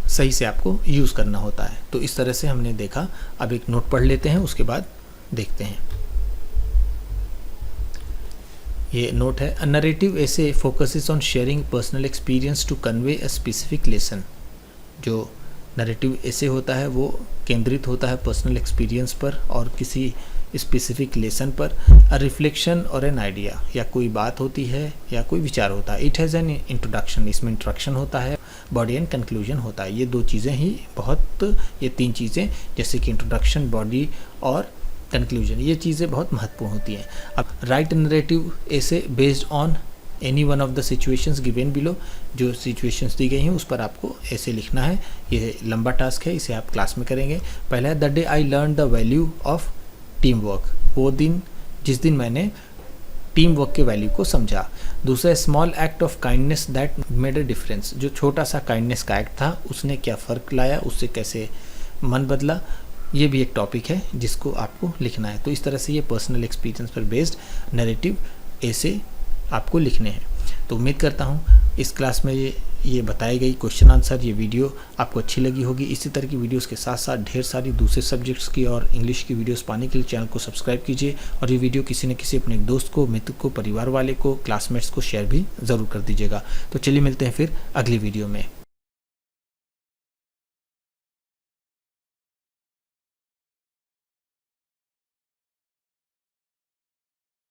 सही से आपको यूज़ करना होता है। तो इस तरह से हमने देखा। अब एक नोट पढ़ लेते हैं, उसके बाद देखते हैं। ये नोट है, a narrative essay focuses on sharing personal experience to convey a specific lesson. जो नरेटिव ऐसे होता है वो केंद्रित होता है पर्सनल एक्सपीरियंस पर और किसी स्पेसिफिक लेसन पर। अ रिफ्लेक्शन और एन आइडिया, या कोई बात होती है या कोई विचार होता है। इट हैज़ एन इंट्रोडक्शन, इसमें इंट्रोडक्शन होता है। बॉडी एंड कंक्लूजन होता है। ये दो चीज़ें ही ये तीन चीज़ें, जैसे कि इंट्रोडक्शन, बॉडी और कंक्लूजन, ये चीज़ें बहुत महत्वपूर्ण होती हैं। अब राइट नरेटिव ऐसे based on any one of the situations given below, जो सिचुएशंस दी गई हैं उस पर आपको ऐसे लिखना है। ये लंबा टास्क है, इसे आप क्लास में करेंगे। पहला है, the day I learn the value of team work, वो दिन जिस दिन मैंने टीम वर्क के वैल्यू को समझा। दूसरा, small act of kindness that made a difference, जो छोटा सा काइंडनेस का एक्ट था उसने क्या फ़र्क लाया, उससे कैसे मन बदला। ये भी एक टॉपिक है जिसको आपको लिखना है। तो इस तरह से ये पर्सनल एक्सपीरियंस पर बेस्ड नैरेटिव ऐसे आपको लिखने हैं। तो उम्मीद करता हूँ इस क्लास में ये बताई गई क्वेश्चन आंसर ये वीडियो आपको अच्छी लगी होगी। इसी तरह की वीडियोस के साथ साथ ढेर सारी दूसरे सब्जेक्ट्स की और इंग्लिश की वीडियोस पाने के लिए चैनल को सब्सक्राइब कीजिए और ये वीडियो किसी न किसी अपने दोस्त को, मित्र को, परिवार वाले को, क्लासमेट्स को शेयर भी ज़रूर कर दीजिएगा। तो चलिए मिलते हैं फिर अगली वीडियो में।